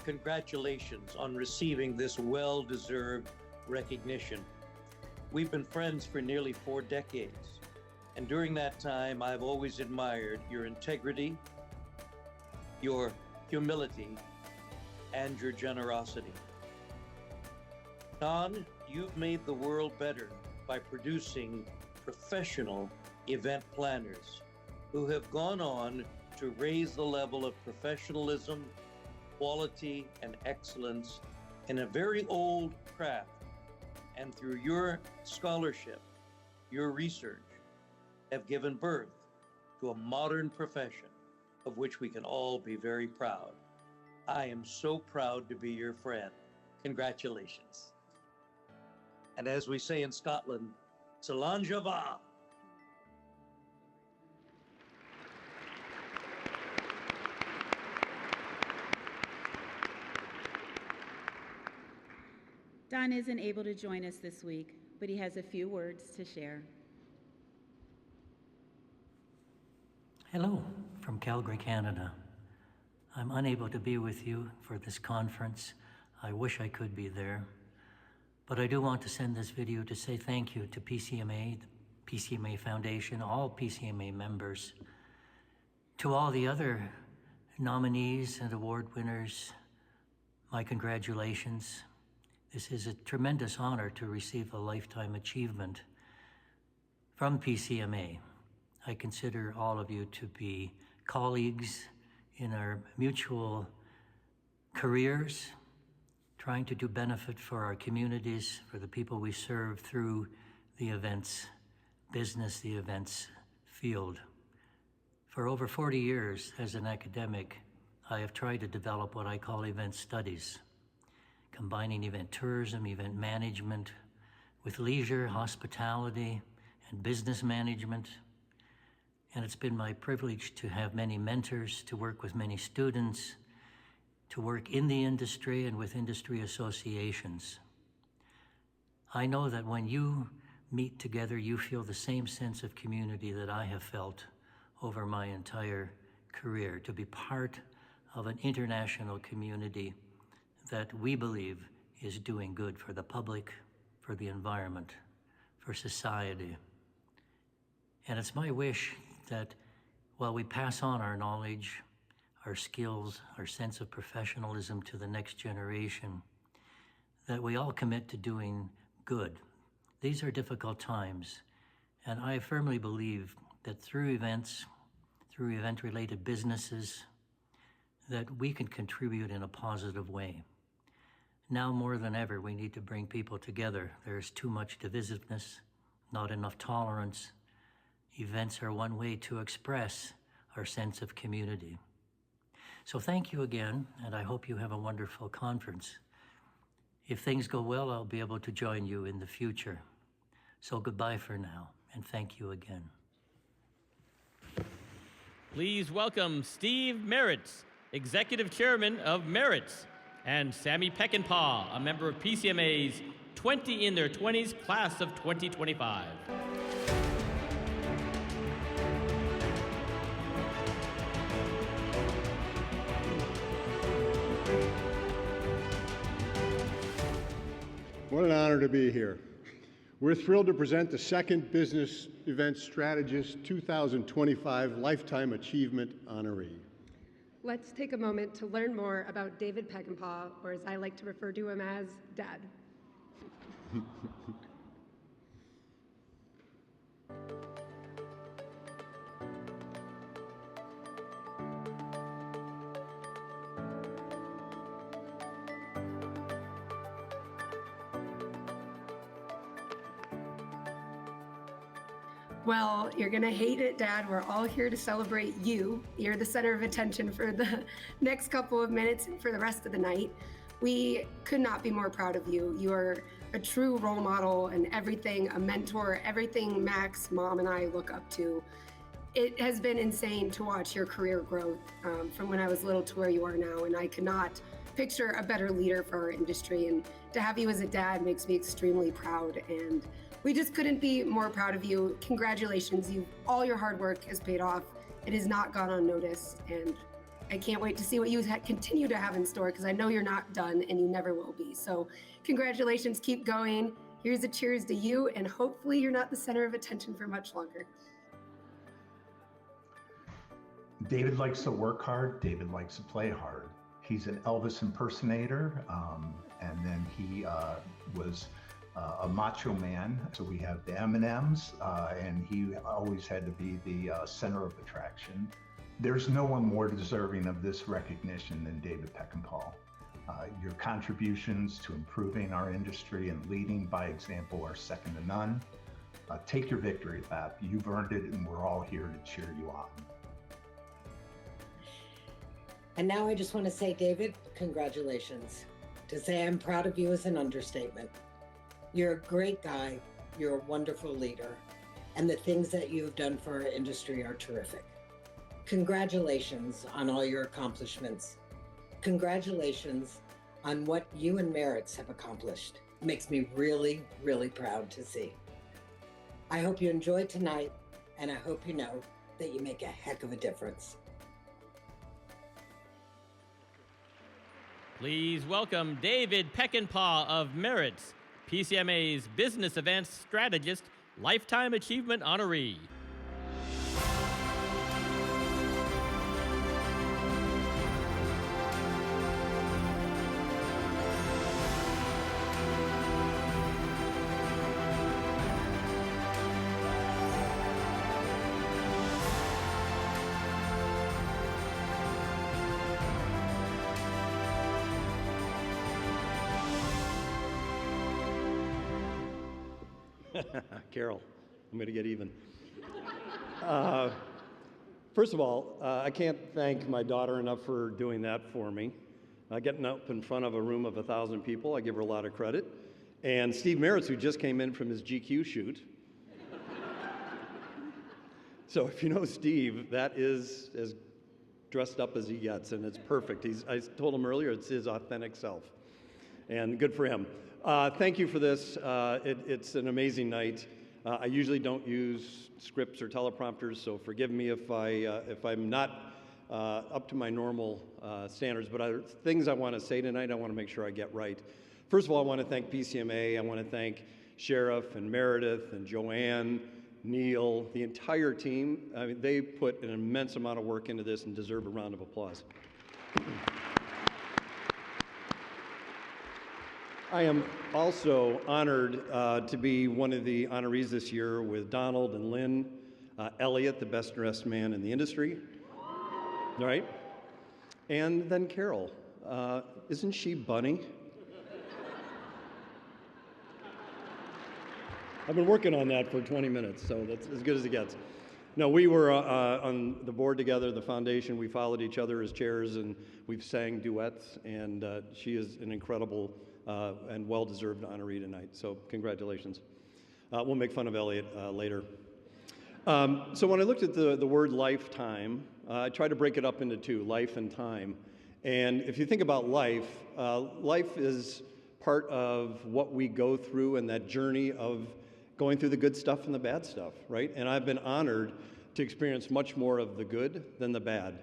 Congratulations on receiving this well-deserved recognition. We've been friends for nearly 4 decades, and during that time, I've always admired your integrity, your humility, and your generosity. Don, you've made the world better by producing professional event planners who have gone on to raise the level of professionalism, quality, and excellence in a very old craft. And through your scholarship, your research, have given birth to a modern profession of which we can all be very proud. I am so proud to be your friend. Congratulations. And as we say in Scotland, Salanja va. Don isn't able to join us this week, but he has a few words to share. Hello from Calgary, Canada. I'm unable to be with you for this conference. I wish I could be there. But I do want to send this video to say thank you to PCMA, the PCMA Foundation, all PCMA members, to all the other nominees and award winners, my congratulations. This is a tremendous honor to receive a Lifetime Achievement from PCMA. I consider all of you to be colleagues in our mutual careers, trying to do benefit for our communities, for the people we serve through the events business, the events field. For over 40 years as an academic, I have tried to develop what I call event studies, combining event tourism, event management with leisure, hospitality, and business management. And it's been my privilege to have many mentors, to work with many students, to work in the industry and with industry associations. I know that when you meet together, you feel the same sense of community that I have felt over my entire career, to be part of an international community that we believe is doing good for the public, for the environment, for society. And it's my wish that while we pass on our knowledge, our skills, our sense of professionalism to the next generation, that we all commit to doing good. These are difficult times, and I firmly believe that through events, through event-related businesses, that we can contribute in a positive way. Now more than ever, we need to bring people together. There's too much divisiveness, not enough tolerance. Events are one way to express our sense of community. So thank you again, and I hope you have a wonderful conference. If things go well, I'll be able to join you in the future. So goodbye for now, and thank you again. Please welcome Steve Meritz, Executive Chairman of Meritz, and Sammy Peckinpah, a member of PCMA's 20 in their 20s class of 2025. What an honor to be here. We're thrilled to present the second Business Event Strategist 2025 Lifetime Achievement Honoree. Let's take a moment to learn more about David Peckinpah, or as I like to refer to him as, Dad. Well, you're gonna hate it, Dad. We're all here to celebrate you. You're the center of attention for the next couple of minutes and for the rest of the night. We could not be more proud of you. You are a true role model and everything, a mentor, everything Max, Mom, and I look up to. It has been insane to watch your career growth from when I was little to where you are now, and I could not picture a better leader for our industry. And to have you as a dad makes me extremely proud, and we just couldn't be more proud of you. Congratulations. All your hard work has paid off. It has not gone unnoticed, and I can't wait to see what you continue to have in store, because I know you're not done and you never will be. So congratulations, keep going. Here's a cheers to you, and hopefully you're not the center of attention for much longer. David likes to work hard. David likes to play hard. He's an Elvis impersonator, and then he was a macho man. So we have the M&Ms, and he always had to be the center of attraction. There's no one more deserving of this recognition than David Peckinpah. Your contributions to improving our industry and leading by example are second to none. Take your victory lap. You've earned it, and we're all here to cheer you on. And now I just want to say, David, congratulations. To say I'm proud of you is an understatement. You're a great guy, you're a wonderful leader, and the things that you've done for our industry are terrific. Congratulations on all your accomplishments. Congratulations on what you and Meritz have accomplished. It makes me really, really proud to see. I hope you enjoyed tonight, and I hope you know that you make a heck of a difference. Please welcome David Peckinpah of Meritz, PCMA's Business Events Strategist Lifetime Achievement Honoree. Carol, I'm going to get even. First of all, I can't thank my daughter enough for doing that for me. Getting up in front of a room of 1,000 people, I give her a lot of credit. And Steve Meritz, who just came in from his GQ shoot. So if you know Steve, that is as dressed up as he gets, and it's perfect. I told him earlier, it's his authentic self. And good for him. Thank you for this. It's an amazing night. I usually don't use scripts or teleprompters, so forgive me if I'm not up to my normal standards, but things I want to say tonight, I want to make sure I get right. First of all, I want to thank PCMA. I want to thank Sheriff and Meredith and Joanne, Neil, the entire team. I mean, they put an immense amount of work into this and deserve a round of applause. I am also honored to be one of the honorees this year with Donald and Lynn Elliott, the best dressed man in the industry. All right? And then Carol. Isn't she Bunny? I've been working on that for 20 minutes, so that's as good as it gets. No, we were on the board together, the foundation. We followed each other as chairs, and we've sang duets, and she is an incredible and well-deserved honoree tonight. So congratulations. We'll make fun of Elliot later. So when I looked at the word lifetime, I tried to break it up into two, life and time. And if you think about life, life is part of what we go through and that journey of going through the good stuff and the bad stuff, right? And I've been honored to experience much more of the good than the bad.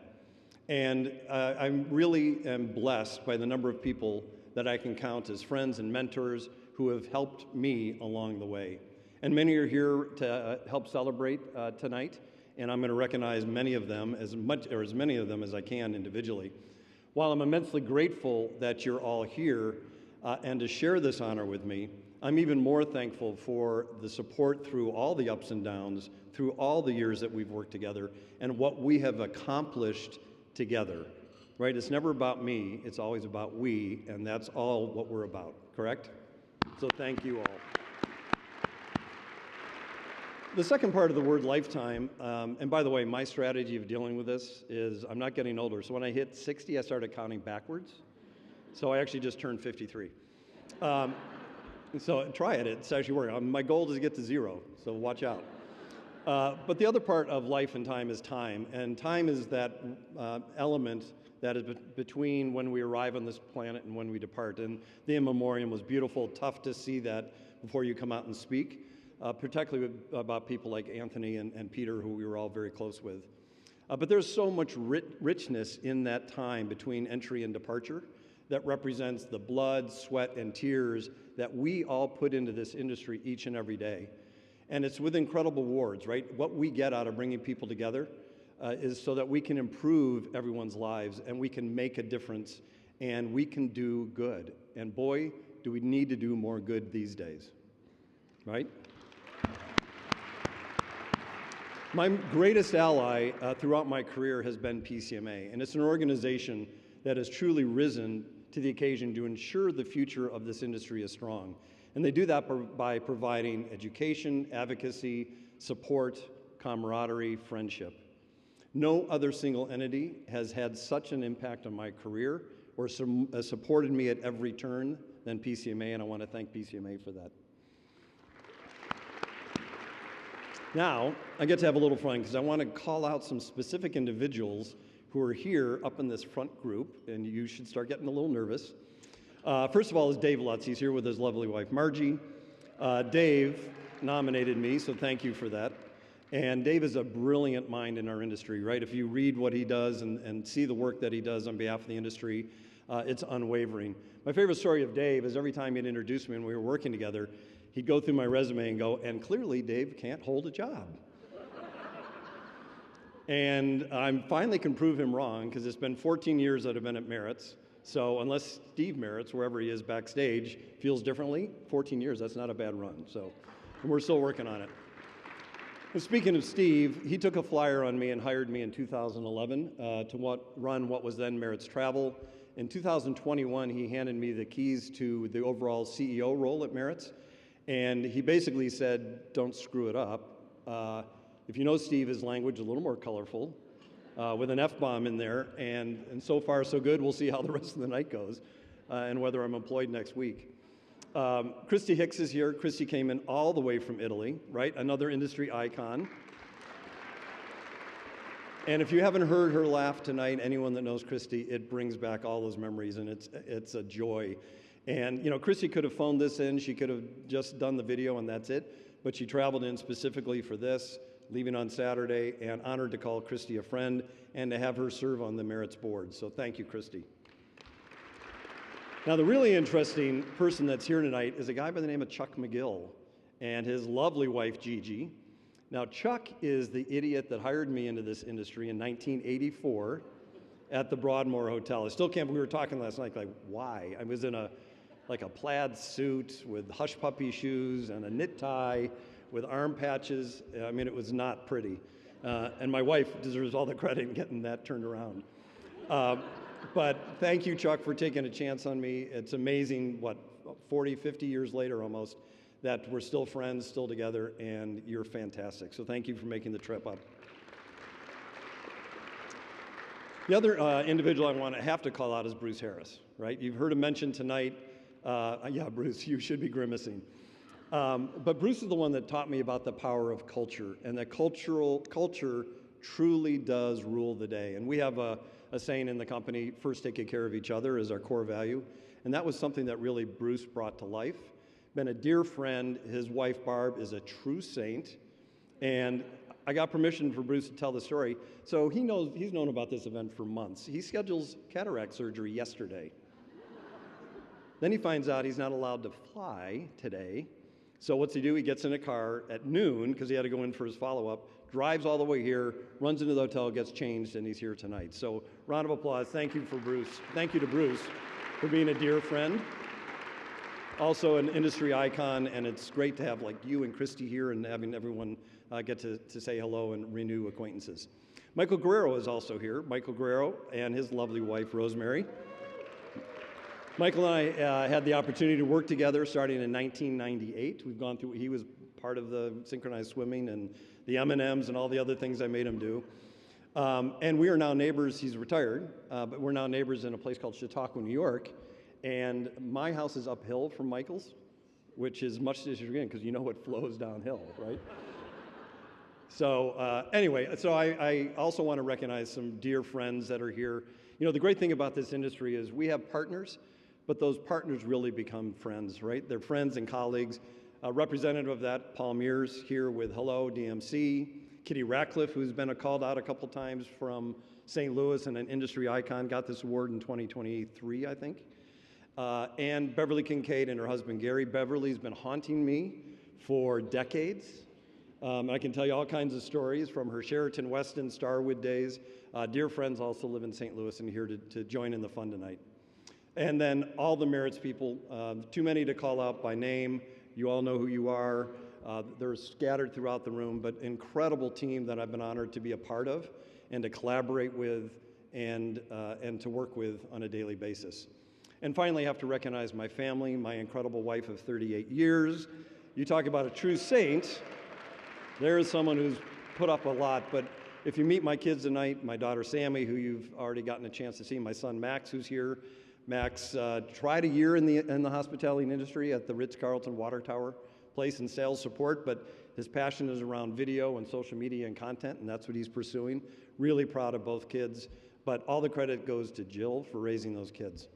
And I really am blessed by the number of people that I can count as friends and mentors who have helped me along the way. And many are here to help celebrate tonight, and I'm going to recognize many of them, as many of them as I can individually. While I'm immensely grateful that you're all here and to share this honor with me, I'm even more thankful for the support through all the ups and downs, through all the years that we've worked together, and what we have accomplished together, right? It's never about me, it's always about we, and that's all what we're about, correct? So thank you all. The second part of the word lifetime, and by the way, my strategy of dealing with this is I'm not getting older, so when I hit 60, I started counting backwards. So I actually just turned 53. So try it, it's actually working. My goal is to get to 0, so watch out. But the other part of life and time is time, and time is that element that is between when we arrive on this planet and when we depart. And the in memoriam was beautiful, tough to see that before you come out and speak. Particularly about people like Anthony and Peter, who we were all very close with. But there's so much richness in that time between entry and departure that represents the blood, sweat, and tears that we all put into this industry each and every day. And it's with incredible rewards, right? What we get out of bringing people together is so that we can improve everyone's lives and we can make a difference and we can do good. And boy, do we need to do more good these days, right? My greatest ally throughout my career has been PCMA, and it's an organization that has truly risen to the occasion to ensure the future of this industry is strong. And they do that by providing education, advocacy, support, camaraderie, friendship. No other single entity has had such an impact on my career or supported me at every turn than PCMA, and I want to thank PCMA for that. Now, I get to have a little fun because I want to call out some specific individuals who are here up in this front group, and you should start getting a little nervous. First of all is Dave Lutz. He's here with his lovely wife, Margie. Dave nominated me, so thank you for that. And Dave is a brilliant mind in our industry, right? If you read what he does and see the work that he does on behalf of the industry, it's unwavering. My favorite story of Dave is every time he'd introduce me when we were working together, he'd go through my resume and go, and clearly Dave can't hold a job. And I finally can prove him wrong because it's been 14 years that I've been at Merritt's. So unless Steve Merritt's, wherever he is backstage, feels differently, 14 years, that's not a bad run. So and we're still working on it. And speaking of Steve, he took a flyer on me and hired me in 2011 to run what was then Merritt's Travel. In 2021, he handed me the keys to the overall CEO role at Merritt's. And he basically said, don't screw it up. If you know Steve, his language is a little more colorful, with an F-bomb in there. And so far, so good. We'll see how the rest of the night goes and whether I'm employed next week. Christy Hicks is here. Christy came in all the way from Italy, right? Another industry icon. And if you haven't heard her laugh tonight, anyone that knows Christy, it brings back all those memories, and it's a joy. And, you know, Christy could have phoned this in. She could have just done the video, and that's it. But she traveled in specifically for this, leaving on Saturday, and honored to call Christy a friend and to have her serve on the Merritt's board. So thank you, Christy. Now, the really interesting person that's here tonight is a guy by the name of Chuck McGill and his lovely wife, Gigi. Now, Chuck is the idiot that hired me into this industry in 1984 at the Broadmoor Hotel. I still can't, we were talking last night, like, why? I was in a plaid suit with hush puppy shoes and a knit tie with arm patches. I mean, it was not pretty. And my wife deserves all the credit in getting that turned around. But thank you, Chuck, for taking a chance on me. It's amazing, 40, 50 years later almost, that we're still friends, still together, and you're fantastic. So thank you for making the trip up. The other individual I have to call out is Bruce Harris, right? You've heard him mentioned tonight. Yeah, Bruce, you should be grimacing. But Bruce is the one that taught me about the power of culture, and that culture truly does rule the day. And we have a saying in the company, first take good care of each other is our core value. And that was something that really Bruce brought to life. Been a dear friend. His wife, Barb, is a true saint. And I got permission for Bruce to tell the story. So he's known about this event for months. He schedules cataract surgery yesterday. Then he finds out he's not allowed to fly today. So what's he do? He gets in a car at noon, because he had to go in for his follow-up, drives all the way here, runs into the hotel, gets changed, and he's here tonight. So round of applause. Thank you for Bruce. Thank you to Bruce for being a dear friend. Also an industry icon, and it's great to have like you and Christy here and having everyone get to say hello and renew acquaintances. Michael Guerrero is also here. Michael Guerrero and his lovely wife, Rosemary. Michael and I had the opportunity to work together starting in 1998. We've gone through, he was part of the synchronized swimming and the M&Ms and all the other things I made him do. And we are now neighbors. He's retired, but we're now neighbors in a place called Chautauqua, New York. And my house is uphill from Michael's, which is much as you're getting, because you know it flows downhill, right? So anyway, so I also want to recognize some dear friends that are here. You know, the great thing about this industry is we have partners, but those partners really become friends, right? They're friends and colleagues. Representative of that, Paul Mears here with Hello DMC. Kitty Ratcliffe, who's been called out a couple times from St. Louis and an industry icon, got this award in 2023, I think. And Beverly Kincaid and her husband Gary. Beverly's been haunting me for decades. I can tell you all kinds of stories from her Sheraton Westin Starwood days. Dear friends also live in St. Louis and here to join in the fun tonight. And then all the Merits people, too many to call out by name. You all know who you are. They're scattered throughout the room, but incredible team that I've been honored to be a part of and to collaborate with and to work with on a daily basis. And finally, I have to recognize my family, my incredible wife of 38 years. You talk about a true saint. There is someone who's put up a lot, but if you meet my kids tonight, my daughter Sammy, who you've already gotten a chance to see, my son Max, who's here. Max tried a year in the hospitality industry at the Ritz-Carlton Water Tower place in sales support, but his passion is around video and social media and content, and that's what he's pursuing. Really proud of both kids, but all the credit goes to Jill for raising those kids.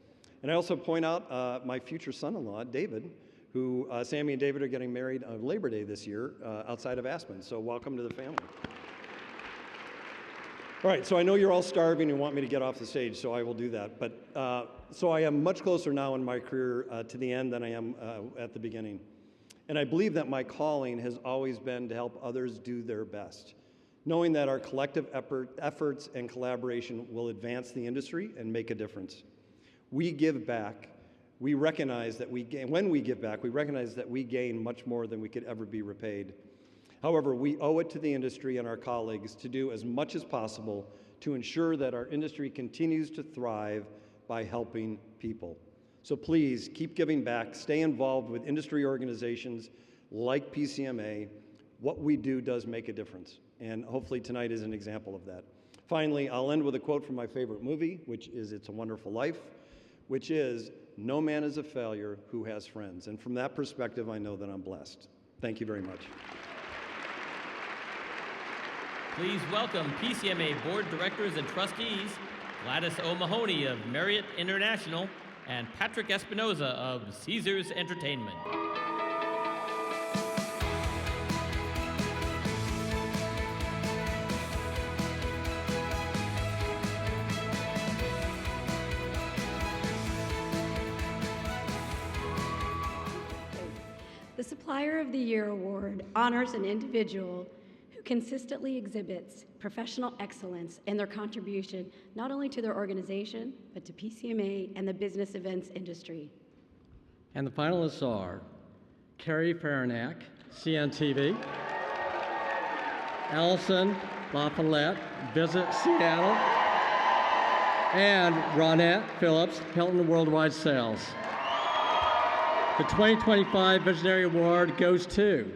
And I also point out my future son-in-law, David, who Sammy and David are getting married on Labor Day this year outside of Aspen, so welcome to the family. All right, so I know you're all starving and want me to get off the stage, so I will do that. But so I am much closer now in my career to the end than I am at the beginning. And I believe that my calling has always been to help others do their best, knowing that our collective efforts and collaboration will advance the industry and make a difference. We give back. We recognize that when we give back, we recognize that we gain much more than we could ever be repaid. However, we owe it to the industry and our colleagues to do as much as possible to ensure that our industry continues to thrive by helping people. So please keep giving back, stay involved with industry organizations like PCMA. What we do does make a difference, and hopefully tonight is an example of that. Finally, I'll end with a quote from my favorite movie, which is It's a Wonderful Life, which is, "No man is a failure who has friends." And from that perspective, I know that I'm blessed. Thank you very much. Please welcome PCMA Board Directors and Trustees, Gladys O'Mahony of Marriott International and Patrick Espinoza of Caesars Entertainment. The Supplier of the Year Award honors an individual who consistently exhibits professional excellence in their contribution not only to their organization, but to PCMA and the business events industry. And the finalists are Carrie Faranack, CNTV, Allison LaFollette, Visit Seattle, and Ronette Phillips, Hilton Worldwide Sales. The 2025 Visionary Award goes to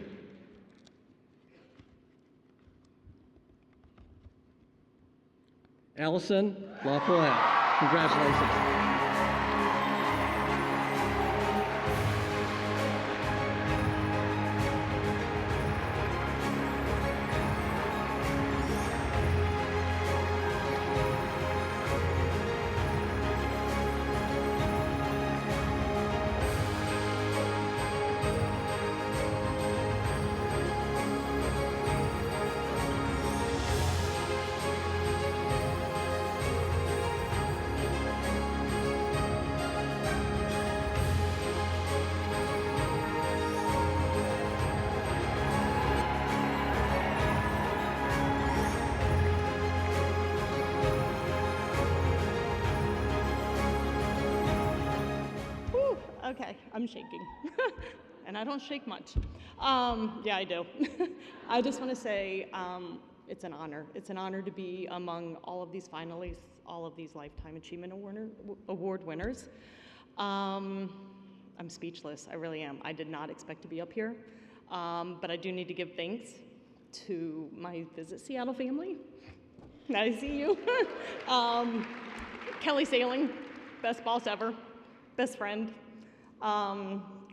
Allison LaFollette. Congratulations. Whew, okay, I'm shaking. And I don't shake much. Yeah, I do. I just want to say it's an honor. It's an honor to be among all of these finalists, all of these Lifetime Achievement Award winners. I'm speechless, I really am. I did not expect to be up here, but I do need to give thanks to my Visit Seattle family. I see you. Kelly Sailing, best boss ever, best friend.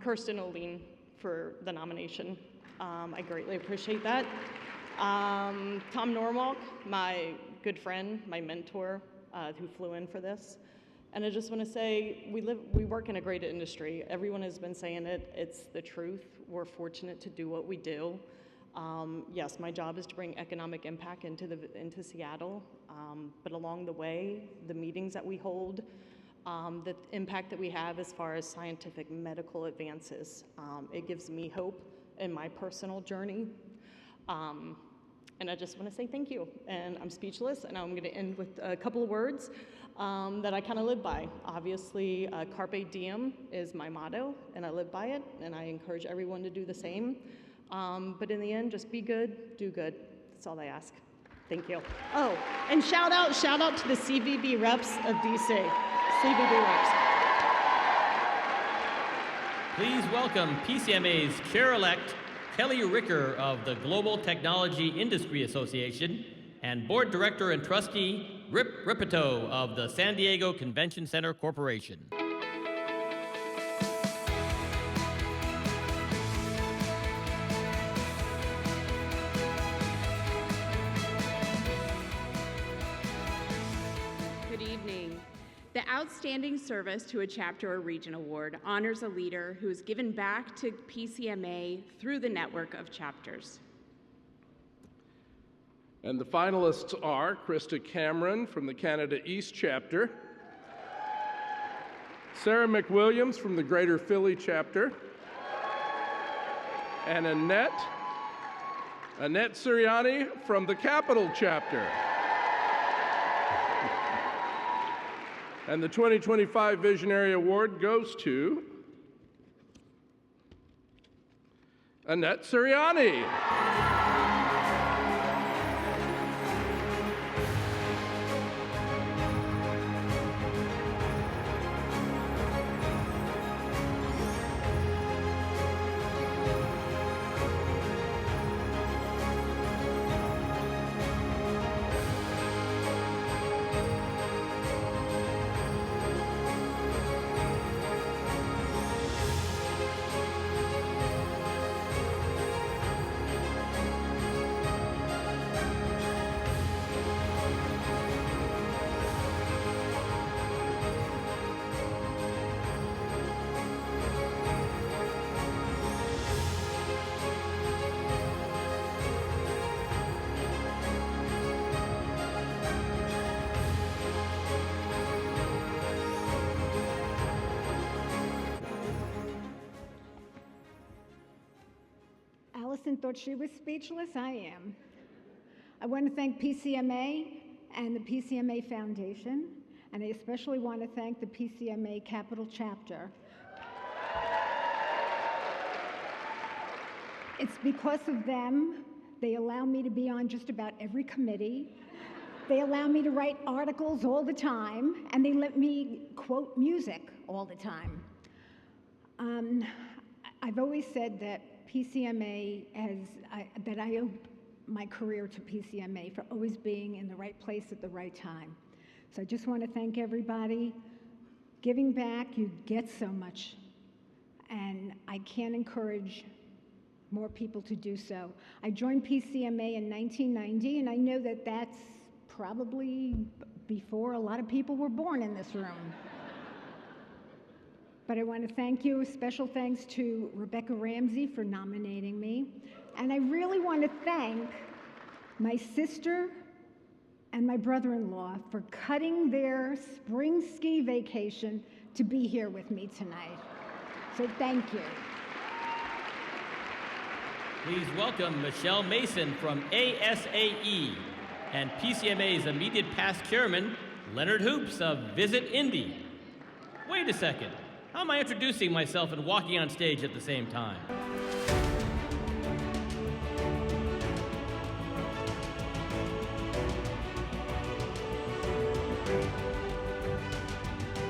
Kirsten Oline for the nomination. I greatly appreciate that. Tom Norwalk, my good friend, my mentor, who flew in for this. And I just want to say, we work in a great industry. Everyone has been saying it. It's the truth. We're fortunate to do what we do. Yes, my job is to bring economic impact into Seattle, but along the way, the meetings that we hold, the impact that we have as far as scientific medical advances, it gives me hope in my personal journey. And I just want to say thank you. And I'm speechless, and I'm going to end with a couple of words that I kind of live by. Obviously, Carpe Diem is my motto, and I live by it, and I encourage everyone to do the same. But in the end, just be good, do good. That's all I ask. Thank you. Oh, and shout out to the CVB reps of DC. CVB reps. Please welcome PCMA's Chair-elect Kelly Ricker of the Global Technology Industry Association and Board Director and Trustee Rip Ripito of the San Diego Convention Center Corporation. Good evening. The Outstanding Service to a Chapter or Region Award honors a leader who has given back to PCMA through the network of chapters. And the finalists are Krista Cameron from the Canada East Chapter, Sarah McWilliams from the Greater Philly Chapter, and Annette Siriani from the Capital Chapter. And the 2025 Visionary Award goes to Annette Siriani. Allison thought she was speechless. I am. I want to thank PCMA and the PCMA Foundation, and I especially want to thank the PCMA Capital Chapter. It's because of them. They allow me to be on just about every committee. They allow me to write articles all the time, and they let me quote music all the time. I've always said that PCMA that I owe my career to PCMA for always being in the right place at the right time. So I just want to thank everybody. Giving back, you get so much, and I can't encourage more people to do so. I joined PCMA in 1990, and I know that that's probably before a lot of people were born in this room. But I want to thank you. Special thanks to Rebecca Ramsey for nominating me. And I really want to thank my sister and my brother-in-law for cutting their spring ski vacation to be here with me tonight. So thank you. Please welcome Michelle Mason from ASAE and PCMA's immediate past chairman, Leonard Hoops of Visit Indy. Wait a second. How am I introducing myself and walking on stage at the same time?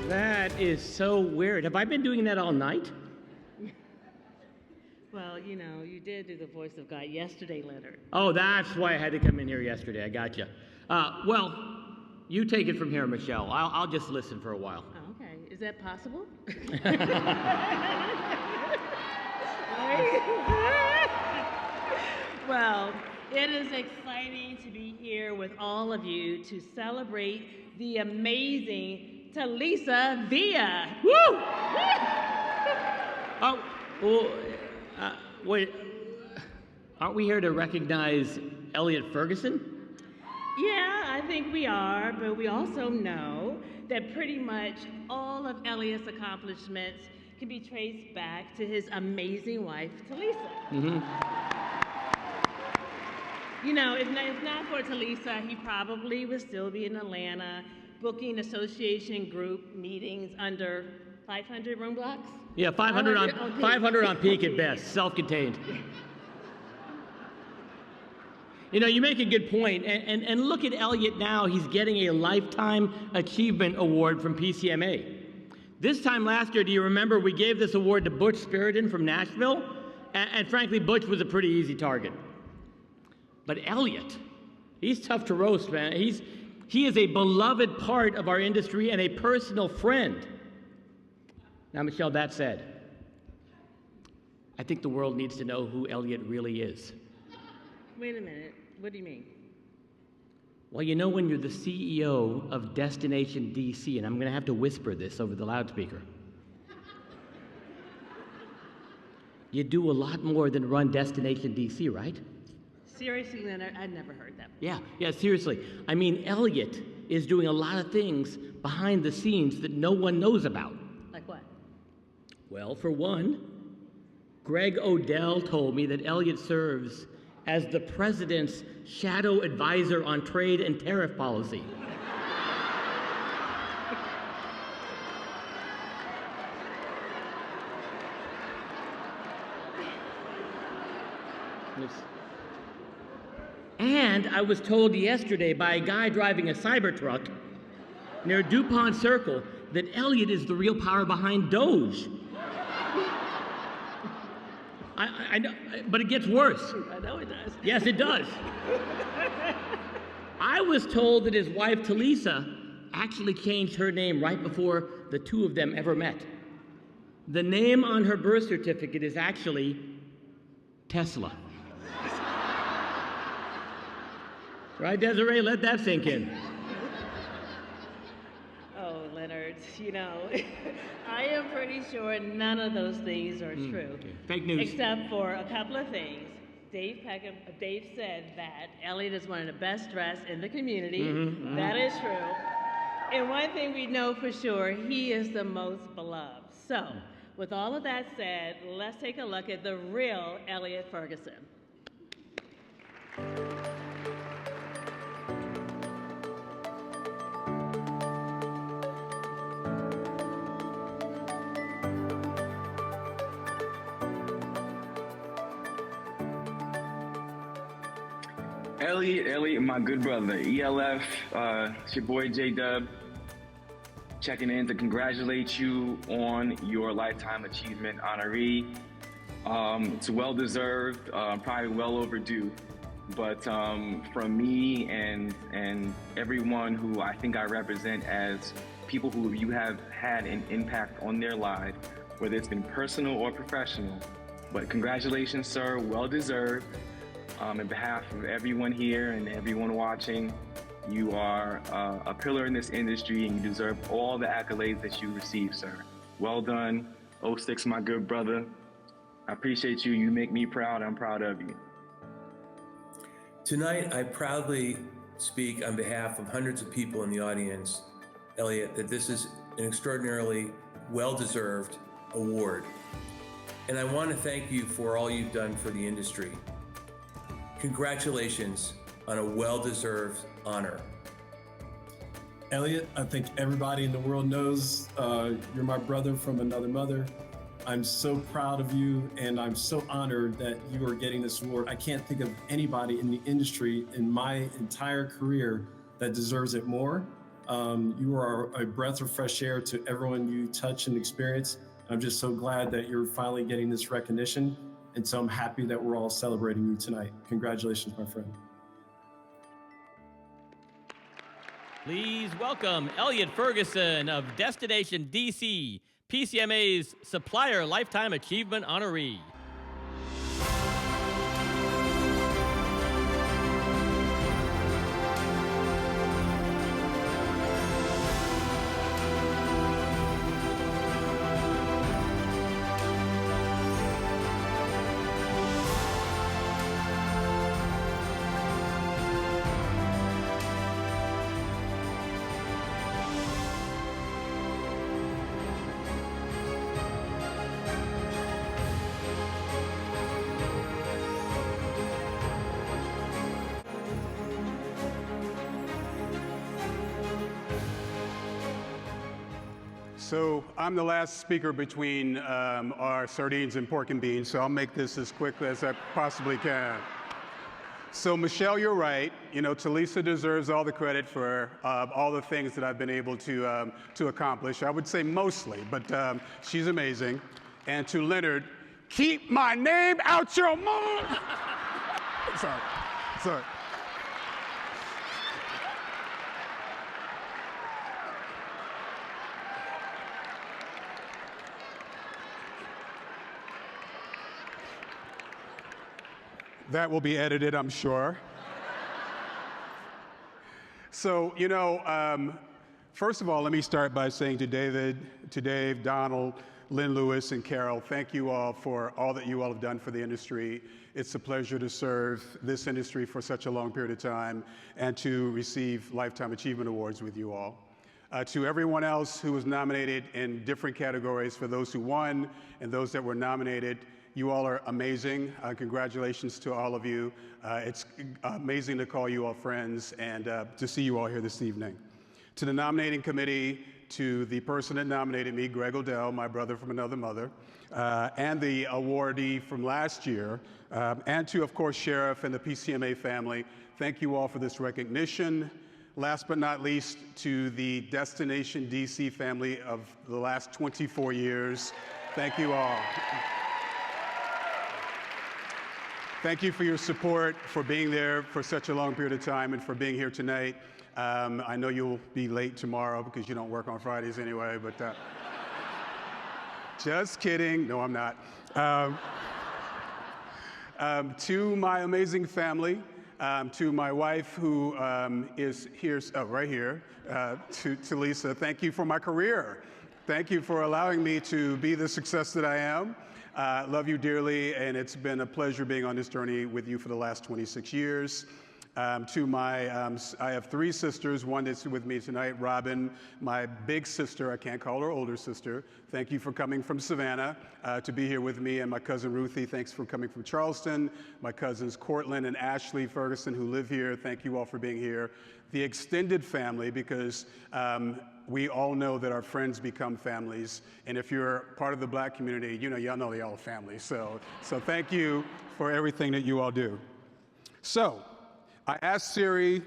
That is so weird. Have I been doing that all night? Well, you know, you did do the voice of God yesterday, Leonard. Oh, that's why I had to come in here yesterday. I got you. Well, you take it from here, Michelle. I'll just listen for a while. Oh, okay. Is that possible? Well, it is exciting to be here with all of you to celebrate the amazing Talisa Villa. Woo! Oh, well, wait. Aren't we here to recognize Elliot Ferguson? Yeah, I think we are, but we also know that pretty much all of Elliot's accomplishments can be traced back to his amazing wife, Talisa. Mm-hmm. You know, if not for Talisa, he probably would still be in Atlanta booking association group meetings under 500 room blocks. Yeah, 500 on peak at best, self-contained. You know, you make a good point, and look at Elliot now. He's getting a Lifetime Achievement Award from PCMA. This time last year, do you remember we gave this award to Butch Spiriton from Nashville? And frankly, Butch was a pretty easy target. But Elliot, he's tough to roast, man. He is a beloved part of our industry and a personal friend. Now, Michelle, that said, I think the world needs to know who Elliot really is. Wait a minute. What do you mean? Well, you know, when you're the CEO of Destination DC, and I'm going to have to whisper this over the loudspeaker, you do a lot more than run Destination DC, right? Seriously, Leonard, I'd never heard that. Yeah, seriously. I mean, Elliot is doing a lot of things behind the scenes that no one knows about. Like what? Well, for one, Greg Odell told me that Elliot serves as the president's shadow advisor on trade and tariff policy. And I was told yesterday by a guy driving a Cybertruck near DuPont Circle that Elliot is the real power behind Doge. I know, but it gets worse. I know it does. Yes, it does. I was told that his wife, Talisa, actually changed her name right before the two of them ever met. The name on her birth certificate is actually Tesla. Right, Desiree? Let that sink in. Oh, Leonard, you know, I am pretty sure none of those things are true. Okay. Fake news. Except for a couple of things. Dave said that Elliot is one of the best dressed in the community. Mm-hmm. That is true. And one thing we know for sure, he is the most beloved. So, with all of that said, let's take a look at the real Elliot Ferguson. Elliot, my good brother. ELF, it's your boy J-Dub. checking in to congratulate you on your Lifetime Achievement honoree. It's well deserved, probably well overdue. But from me and everyone who I think I represent as people who you have had an impact on their lives, whether it's been personal or professional. But congratulations, sir, well deserved. On behalf of everyone here and everyone watching, you are a pillar in this industry and you deserve all the accolades that you receive, sir. Well done. 06, my good brother. I appreciate you. You make me proud. I'm proud of you. Tonight, I proudly speak on behalf of hundreds of people in the audience, Elliot, that this is an extraordinarily well-deserved award. And I want to thank you for all you've done for the industry. Congratulations on a well-deserved honor. Elliot, I think everybody in the world knows you're my brother from another mother. I'm so proud of you, and I'm so honored that you are getting this award. I can't think of anybody in the industry in my entire career that deserves it more. You are a breath of fresh air to everyone you touch and experience. I'm just so glad that you're finally getting this recognition, and so I'm happy that we're all celebrating you tonight. Congratulations, my friend. Please welcome Elliot Ferguson of Destination DC, PCMA's Supplier Lifetime Achievement honoree. So I'm the last speaker between our sardines and pork and beans, so I'll make this as quick as I possibly can. So Michelle, you're right. You know, Talisa deserves all the credit for all the things that I've been able to accomplish. I would say mostly, but she's amazing. And to Leonard, keep my name out your mouth. Sorry. That will be edited, I'm sure. So, you know, first of all, let me start by saying to David, to Dave, Donald, Lynn Lewis, and Carol, thank you all for all that you all have done for the industry. It's a pleasure to serve this industry for such a long period of time and to receive Lifetime Achievement Awards with you all. To everyone else who was nominated in different categories, for those who won and those that were nominated, you all are amazing. Congratulations to all of you. It's amazing to call you all friends and to see you all here this evening. To the nominating committee, to the person that nominated me, Greg Odell, my brother from another mother, and the awardee from last year, and to, of course, Sheriff and the PCMA family, thank you all for this recognition. Last but not least, to the Destination DC family of the last 24 years, thank you all. Thank you for your support, for being there for such a long period of time, and for being here tonight. I know you'll be late tomorrow because you don't work on Fridays anyway, but just kidding. No, I'm not. To my amazing family, to my wife who is here, right here, to Lisa, thank you for my career. Thank you for allowing me to be the success that I am. Love you dearly, and it's been a pleasure being on this journey with you for the last 26 years. To my, I have three sisters, one that's with me tonight, Robin, my big sister, I can't call her older sister. Thank you for coming from Savannah to be here with me, and my cousin Ruthie, thanks for coming from Charleston. My cousins Cortland and Ashley Ferguson who live here, thank you all for being here. The extended family, because we all know that our friends become families, and if you're part of the Black community, you know, y'all know y'all are family. So thank you for everything that you all do. So I asked Siri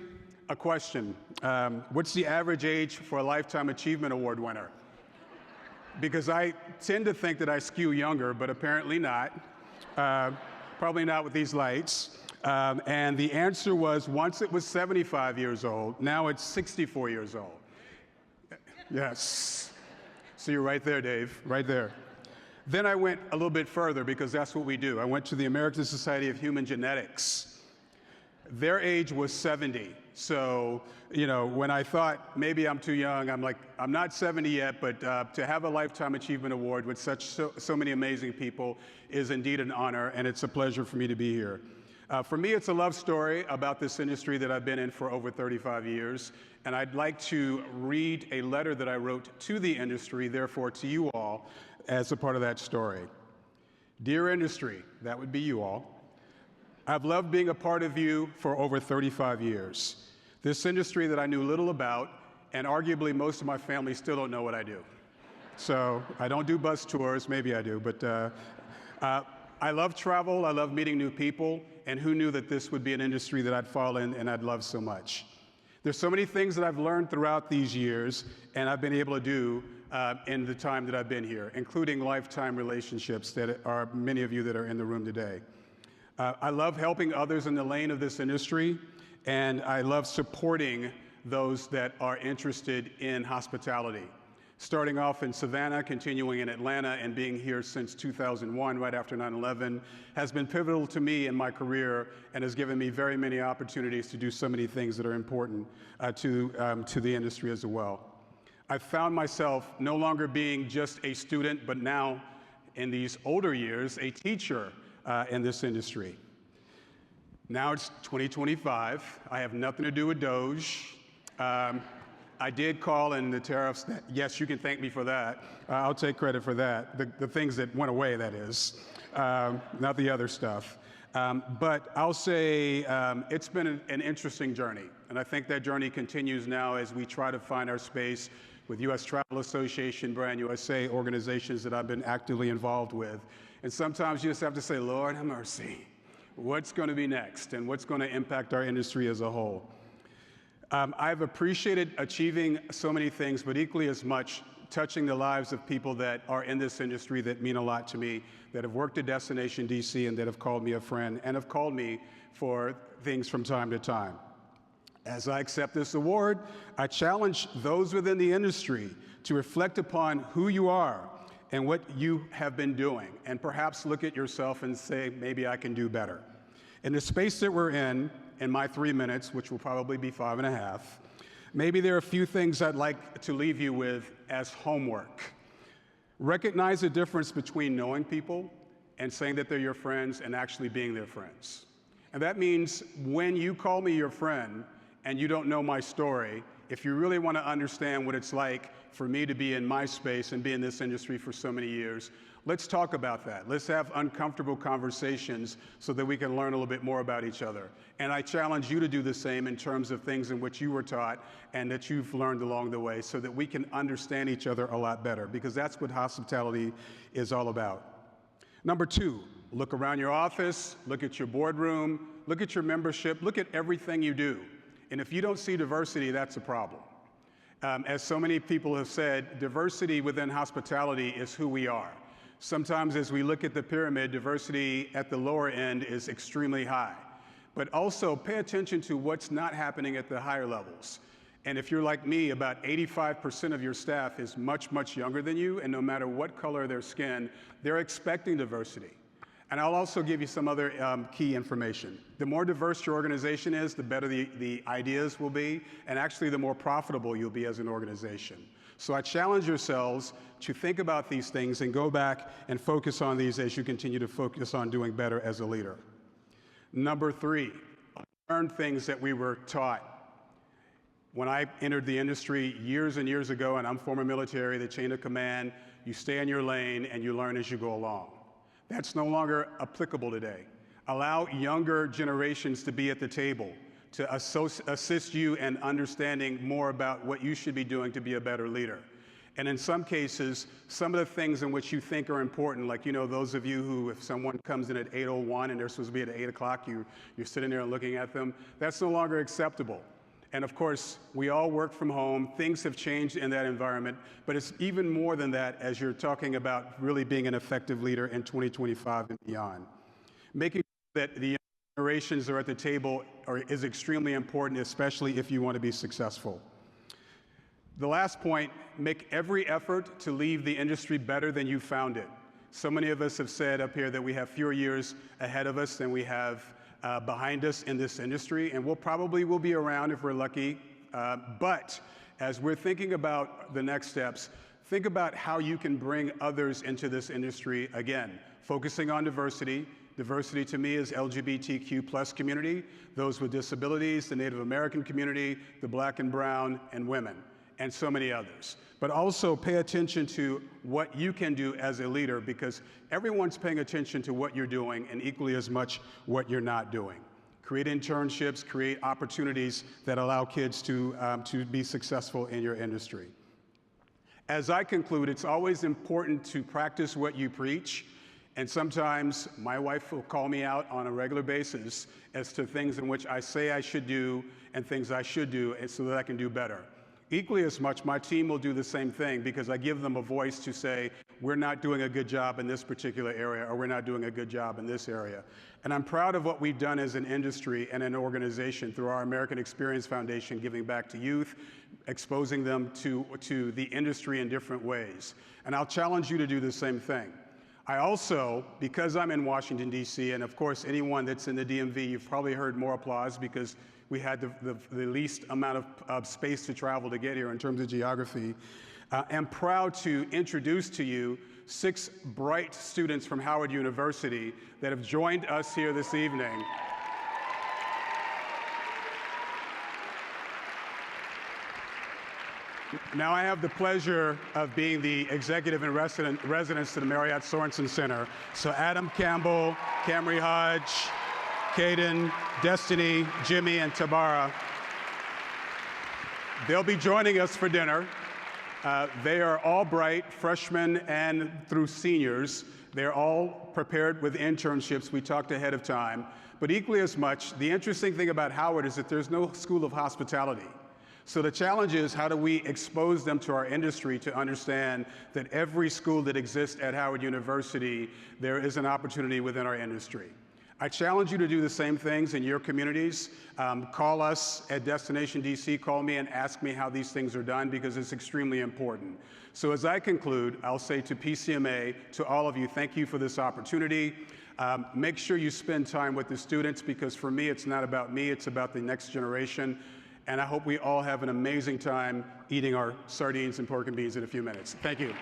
a question. What's the average age for a Lifetime Achievement Award winner? Because I tend to think that I skew younger, but apparently not. Probably not with these lights. And the answer was, once it was 75 years old, now it's 64 years old. Yes. So you're right there, Dave, right there. Then I went a little bit further because that's what we do. I went to the American Society of Human Genetics. Their age was 70. So, you know, when I thought maybe I'm too young, I'm like, I'm not 70 yet, but to have a Lifetime Achievement Award with so many amazing people is indeed an honor, and it's a pleasure for me to be here. For me, it's a love story about this industry that I've been in for over 35 years, and I'd like to read a letter that I wrote to the industry, therefore to you all, as a part of that story. Dear industry, that would be you all, I've loved being a part of you for over 35 years. This industry that I knew little about, and arguably most of my family still don't know what I do. So I don't do bus tours, maybe I do, but I love travel, I love meeting new people, and who knew that this would be an industry that I'd fall in and I'd love so much. There's so many things that I've learned throughout these years, and I've been able to do in the time that I've been here, including lifetime relationships that are many of you that are in the room today. I love helping others in the lane of this industry, and I love supporting those that are interested in hospitality. Starting off in Savannah, continuing in Atlanta, and being here since 2001, right after 9/11, has been pivotal to me in my career and has given me very many opportunities to do so many things that are important to the industry as well. I've found myself no longer being just a student, but now, in these older years, a teacher in this industry. Now it's 2025. I have nothing to do with Doge. I did call in the tariffs. Yes, you can thank me for that. I'll take credit for that. The things that went away, that is, not the other stuff. But I'll say it's been an interesting journey. And I think that journey continues now as we try to find our space with U.S. Travel Association, Brand USA, organizations that I've been actively involved with. And sometimes you just have to say, Lord, have mercy. What's going to be next? And what's going to impact our industry as a whole? I've appreciated achieving so many things, but equally as much touching the lives of people that are in this industry that mean a lot to me, that have worked at Destination DC and that have called me a friend and have called me for things from time to time. As I accept this award, I challenge those within the industry to reflect upon who you are and what you have been doing, and perhaps look at yourself and say, maybe I can do better. In the space that we're in my 3 minutes, which will probably be 5.5, maybe there are a few things I'd like to leave you with as homework. Recognize the difference between knowing people and saying that they're your friends and actually being their friends. And that means when you call me your friend and you don't know my story, if you really want to understand what it's like for me to be in my space and be in this industry for so many years, let's talk about that. Let's have uncomfortable conversations so that we can learn a little bit more about each other. And I challenge you to do the same in terms of things in which you were taught and that you've learned along the way so that we can understand each other a lot better, because that's what hospitality is all about. Number 2, look around your office, look at your boardroom, look at your membership, look at everything you do. And if you don't see diversity, that's a problem. As so many people have said, diversity within hospitality is who we are. Sometimes as we look at the pyramid, diversity at the lower end is extremely high. But also pay attention to what's not happening at the higher levels. And if you're like me, about 85% of your staff is much, much younger than you, and no matter what color of their skin, they're expecting diversity. And I'll also give you some other key information. The more diverse your organization is, the better the ideas will be, and actually the more profitable you'll be as an organization. So I challenge yourselves to think about these things and go back and focus on these as you continue to focus on doing better as a leader. Number 3, learn things that we were taught. When I entered the industry years and years ago, and I'm former military, the chain of command, you stay in your lane and you learn as you go along. That's no longer applicable today. Allow younger generations to be at the table, to assist you in understanding more about what you should be doing to be a better leader. And in some cases, some of the things in which you think are important, like, you know, those of you who, if someone comes in at 8:01 and they're supposed to be at 8 o'clock, you're sitting there and looking at them, that's no longer acceptable. And of course, we all work from home. Things have changed in that environment, but it's even more than that as you're talking about really being an effective leader in 2025 and beyond. Making sure that the generations are at the table is extremely important, especially if you want to be successful. The last point, make every effort to leave the industry better than you found it. So many of us have said up here that we have fewer years ahead of us than we have behind us in this industry, and we'll probably will be around if we're lucky. But as we're thinking about the next steps, think about how you can bring others into this industry again, focusing on diversity. Diversity to me is LGBTQ+ community, those with disabilities, the Native American community, the Black and Brown, and women, and so many others. But also pay attention to what you can do as a leader, because everyone's paying attention to what you're doing and equally as much what you're not doing. Create internships, create opportunities that allow kids to be successful in your industry. As I conclude, it's always important to practice what you preach. And sometimes my wife will call me out on a regular basis as to things in which I say I should do and things I should do so that I can do better. Equally as much, my team will do the same thing because I give them a voice to say, we're not doing a good job in this particular area, or we're not doing a good job in this area. And I'm proud of what we've done as an industry and an organization through our American Experience Foundation, giving back to youth, exposing them to the industry in different ways. And I'll challenge you to do the same thing. I also, because I'm in Washington, D.C., and of course anyone that's in the DMV, you've probably heard more applause because we had the least amount of space to travel to get here in terms of geography. I'm proud to introduce to you 6 bright students from Howard University that have joined us here this evening. Now I have the pleasure of being the executive in residence to the Marriott Sorensen Center. So Adam Campbell, Camry Hodge, Caden, Destiny, Jimmy, and Tabara. They'll be joining us for dinner. They are all bright, freshmen and through seniors. They're all prepared with internships. We talked ahead of time. But equally as much, the interesting thing about Howard is that there's no school of hospitality. So the challenge is, how do we expose them to our industry to understand that every school that exists at Howard University, there is an opportunity within our industry. I challenge you to do the same things in your communities. Call us at Destination DC, call me and ask me how these things are done, because it's extremely important. So as I conclude, I'll say to PCMA, to all of you, thank you for this opportunity. Make sure you spend time with the students, because for me, it's not about me, it's about the next generation. And I hope we all have an amazing time eating our sardines and pork and beans in a few minutes. Thank you.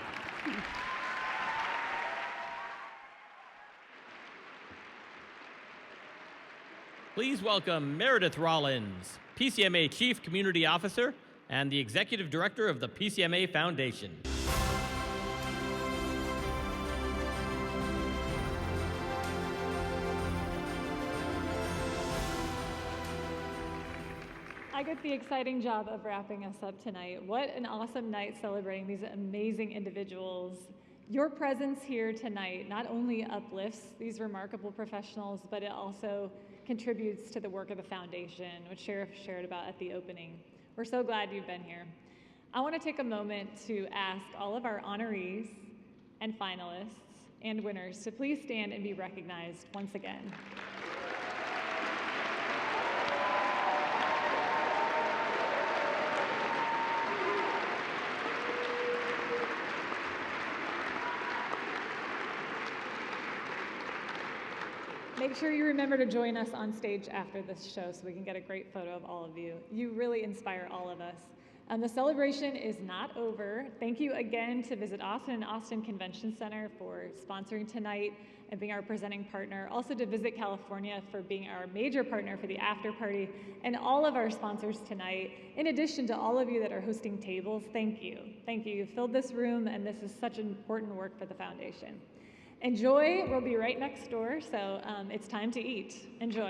Please welcome Meredith Rollins, PCMA Chief Community Officer and the Executive Director of the PCMA Foundation. I get the exciting job of wrapping us up tonight. What an awesome night celebrating these amazing individuals. Your presence here tonight not only uplifts these remarkable professionals, but it also contributes to the work of the foundation, which Sheriff shared about at the opening. We're so glad you've been here. I want to take a moment to ask all of our honorees and finalists and winners to please stand and be recognized once again. Make sure you remember to join us on stage after this show so we can get a great photo of all of you. You really inspire all of us. The celebration is not over. Thank you again to Visit Austin and Austin Convention Center for sponsoring tonight and being our presenting partner. Also to Visit California for being our major partner for the after party, and all of our sponsors tonight. In addition to all of you that are hosting tables, thank you. Thank you. You've filled this room, and this is such important work for the foundation. Enjoy. We'll be right next door, so it's time to eat. Enjoy.